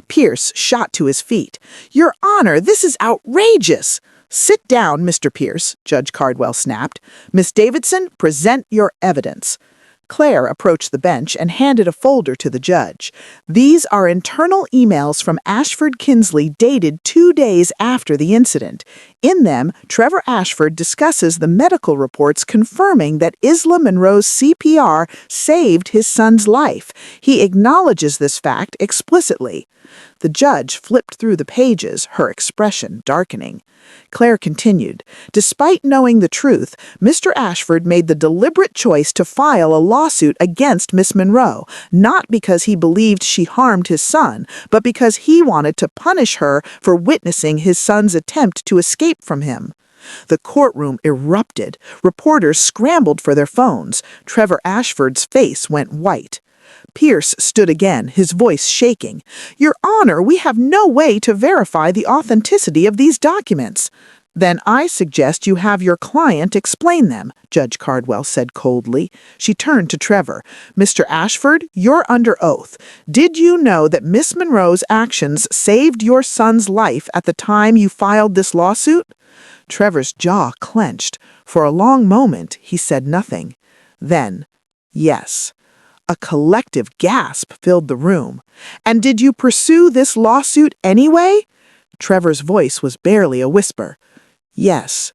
Pierce shot to his feet. "Your Honor, this is outrageous!" "Sit down, Mr. Pierce," Judge Cardwell snapped. "Miss Davidson, present your evidence." Claire approached the bench and handed a folder to the judge. "These are internal emails from Ashford Kinsley dated 2 days after the incident. In them, Trevor Ashford discusses the medical reports confirming that Isla Monroe's CPR saved his son's life. He acknowledges this fact explicitly." The judge flipped through the pages, her expression darkening. Claire continued, "Despite knowing the truth, Mr. Ashford made the deliberate choice to file a lawsuit against Miss Monroe, not because he believed she harmed his son, but because he wanted to punish her for witnessing his son's attempt to escape from him." The courtroom erupted. Reporters scrambled for their phones. Trevor Ashford's face went white. Pierce stood again, his voice shaking. "Your Honor, we have no way to verify the authenticity of these documents." "Then I suggest you have your client explain them," Judge Cardwell said coldly. She turned to Trevor. "Mr. Ashford, you're under oath. Did you know that Miss Monroe's actions saved your son's life at the time you filed this lawsuit?" Trevor's jaw clenched. For a long moment, he said nothing. Then, "Yes." A collective gasp filled the room. "And did you pursue this lawsuit anyway?" Trevor's voice was barely a whisper. "Yes."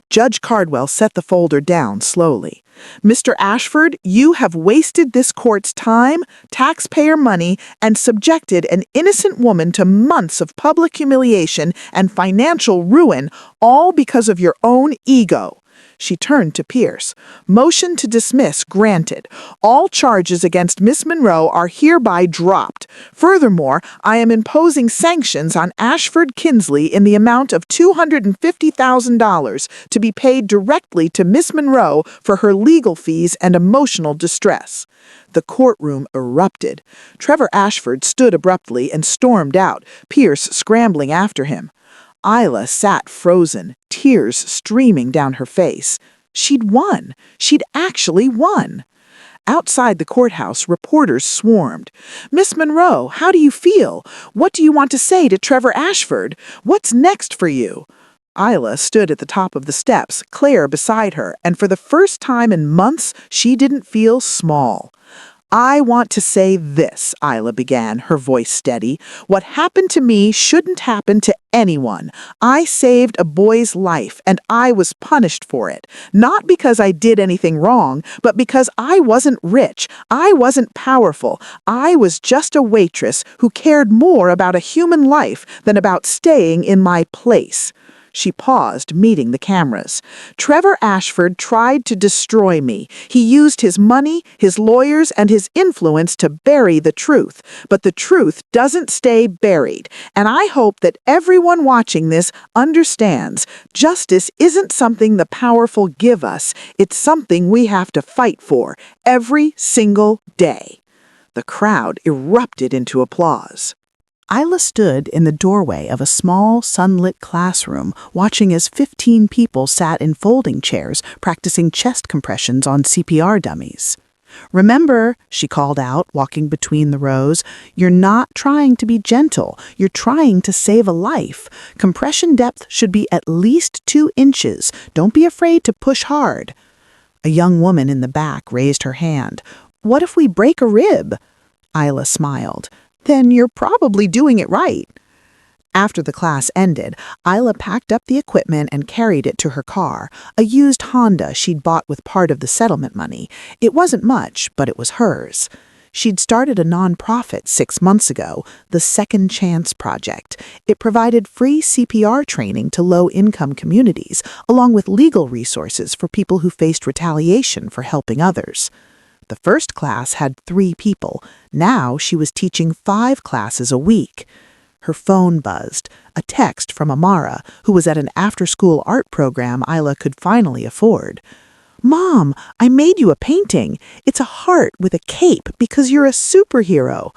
Judge Cardwell set the folder down slowly. "Mr. Ashford, you have wasted this court's time, taxpayer money, and subjected an innocent woman to months of public humiliation and financial ruin, all because of your own ego." She turned to Pierce. "Motion to dismiss granted. All charges against Miss Monroe are hereby dropped. Furthermore, I am imposing sanctions on Ashford Kinsley in the amount of $250,000 to be paid directly to Miss Monroe for her legal fees and emotional distress." The courtroom erupted. Trevor Ashford stood abruptly and stormed out, Pierce scrambling after him. Isla sat frozen, tears streaming down her face. She'd won. She'd actually won. Outside the courthouse, reporters swarmed. "Miss Monroe, how do you feel? What do you want to say to Trevor Ashford? What's next for you?" Isla stood at the top of the steps, Claire beside her, and for the first time in months, she didn't feel small. "I want to say this," Isla began, her voice steady. "What happened to me shouldn't happen to anyone. I saved a boy's life, and I was punished for it. Not because I did anything wrong, but because I wasn't rich. I wasn't powerful. I was just a waitress who cared more about a human life than about staying in my place." She paused, meeting the cameras. "Trevor Ashford tried to destroy me. He used his money, his lawyers, and his influence to bury the truth. But the truth doesn't stay buried. And I hope that everyone watching this understands justice isn't something the powerful give us. It's something we have to fight for every single day." The crowd erupted into applause. Isla stood in the doorway of a small, sunlit classroom, watching as 15 people sat in folding chairs practicing chest compressions on CPR dummies. Remember, she called out, walking between the rows, you're not trying to be gentle. You're trying to save a life. Compression depth should be at least 2 inches. Don't be afraid to push hard. A young woman in the back raised her hand. What if we break a rib? Isla smiled. Then you're probably doing it right. After the class ended, Isla packed up the equipment and carried it to her car, a used Honda she'd bought with part of the settlement money. It wasn't much, but it was hers. She'd started a nonprofit 6 months ago, the Second Chance Project. It provided free CPR training to low-income communities, along with legal resources for people who faced retaliation for helping others. The first class had 3 people. Now she was teaching 5 classes a week. Her phone buzzed, a text from Amara, who was at an after-school art program Isla could finally afford. Mom, I made you a painting. It's a heart with a cape because you're a superhero.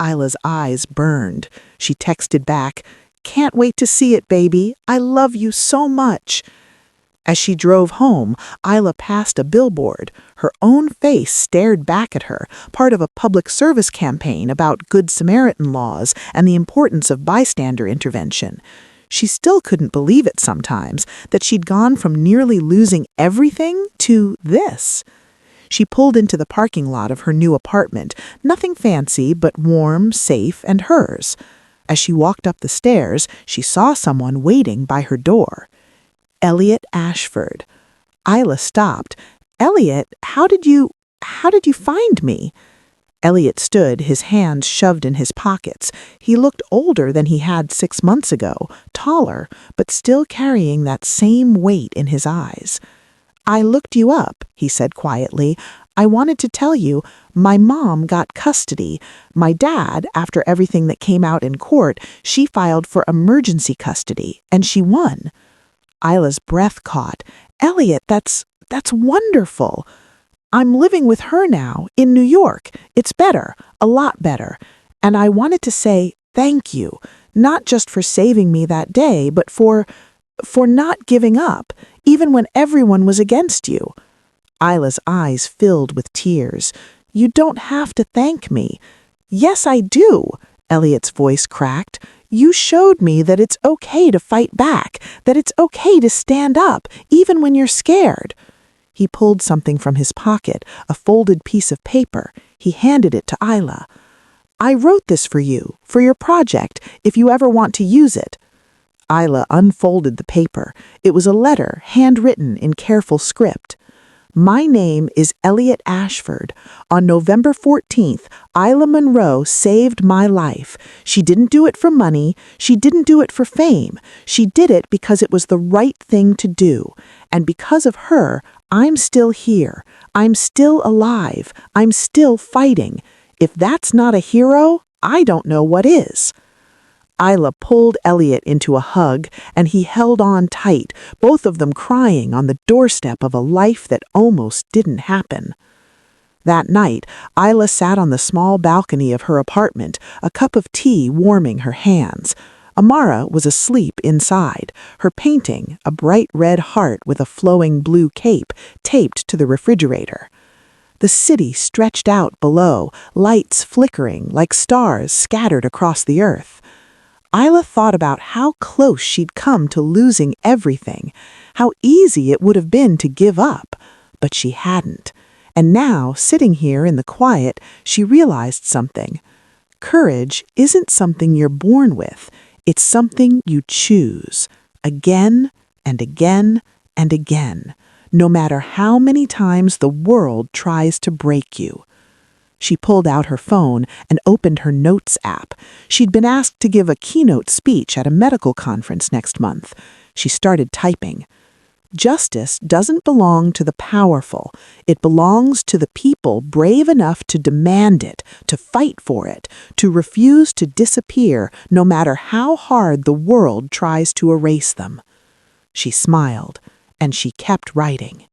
Isla's eyes burned. She texted back, Can't wait to see it, baby. I love you so much. As she drove home, Isla passed a billboard. Her own face stared back at her, part of a public service campaign about Good Samaritan laws and the importance of bystander intervention. She still couldn't believe it sometimes, that she'd gone from nearly losing everything to this. She pulled into the parking lot of her new apartment, nothing fancy but warm, safe, and hers. As she walked up the stairs, she saw someone waiting by her door. Elliot Ashford. Isla stopped. Elliot, how did you find me? Elliot stood, his hands shoved in his pockets. He looked older than he had 6 months ago, taller, but still carrying that same weight in his eyes. I looked you up, he said quietly. I wanted to tell you, my mom got custody. My dad, after everything that came out in court, she filed for emergency custody, and she won. Isla's breath caught. Elliot, that's wonderful. I'm living with her now, in New York. It's better, a lot better. And I wanted to say thank you, not just for saving me that day, but for not giving up, even when everyone was against you. Isla's eyes filled with tears. You don't have to thank me. Yes, I do, Elliot's voice cracked. You showed me that it's okay to fight back, that it's okay to stand up, even when you're scared. He pulled something from his pocket, a folded piece of paper. He handed it to Isla. I wrote this for you, for your project, if you ever want to use it. Isla unfolded the paper. It was a letter, handwritten in careful script. My name is Elliot Ashford. On November 14th, Isla Monroe saved my life. She didn't do it for money. She didn't do it for fame. She did it because it was the right thing to do. And because of her, I'm still here. I'm still alive. I'm still fighting. If that's not a hero, I don't know what is. Isla pulled Elliot into a hug, and he held on tight, both of them crying on the doorstep of a life that almost didn't happen. That night, Isla sat on the small balcony of her apartment, a cup of tea warming her hands. Amara was asleep inside, her painting, a bright red heart with a flowing blue cape, taped to the refrigerator. The city stretched out below, lights flickering like stars scattered across the earth. Isla thought about how close she'd come to losing everything, how easy it would have been to give up, but she hadn't. And now, sitting here in the quiet, she realized something. Courage isn't something you're born with. It's something you choose, again and again and again, no matter how many times the world tries to break you. She pulled out her phone and opened her Notes app. She'd been asked to give a keynote speech at a medical conference next month. She started typing. Justice doesn't belong to the powerful. It belongs to the people brave enough to demand it, to fight for it, to refuse to disappear no matter how hard the world tries to erase them. She smiled, and she kept writing.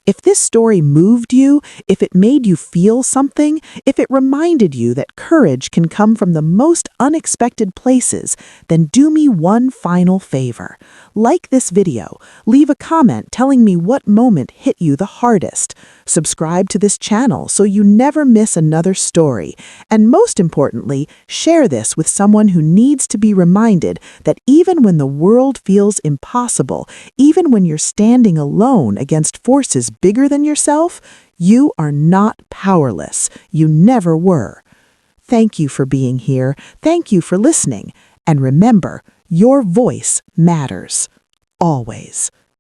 If this story moved you, if it made you feel something, if it reminded you that courage can come from the most unexpected places, then do me one final favor. Like this video, leave a comment telling me what moment hit you the hardest. Subscribe to this channel so you never miss another story. And most importantly, share this with someone who needs to be reminded that even when the world feels impossible, even when you're standing alone against forces bigger than yourself, you are not powerless. You never were. Thank you for being here. Thank you for listening. And remember, your voice matters. Always.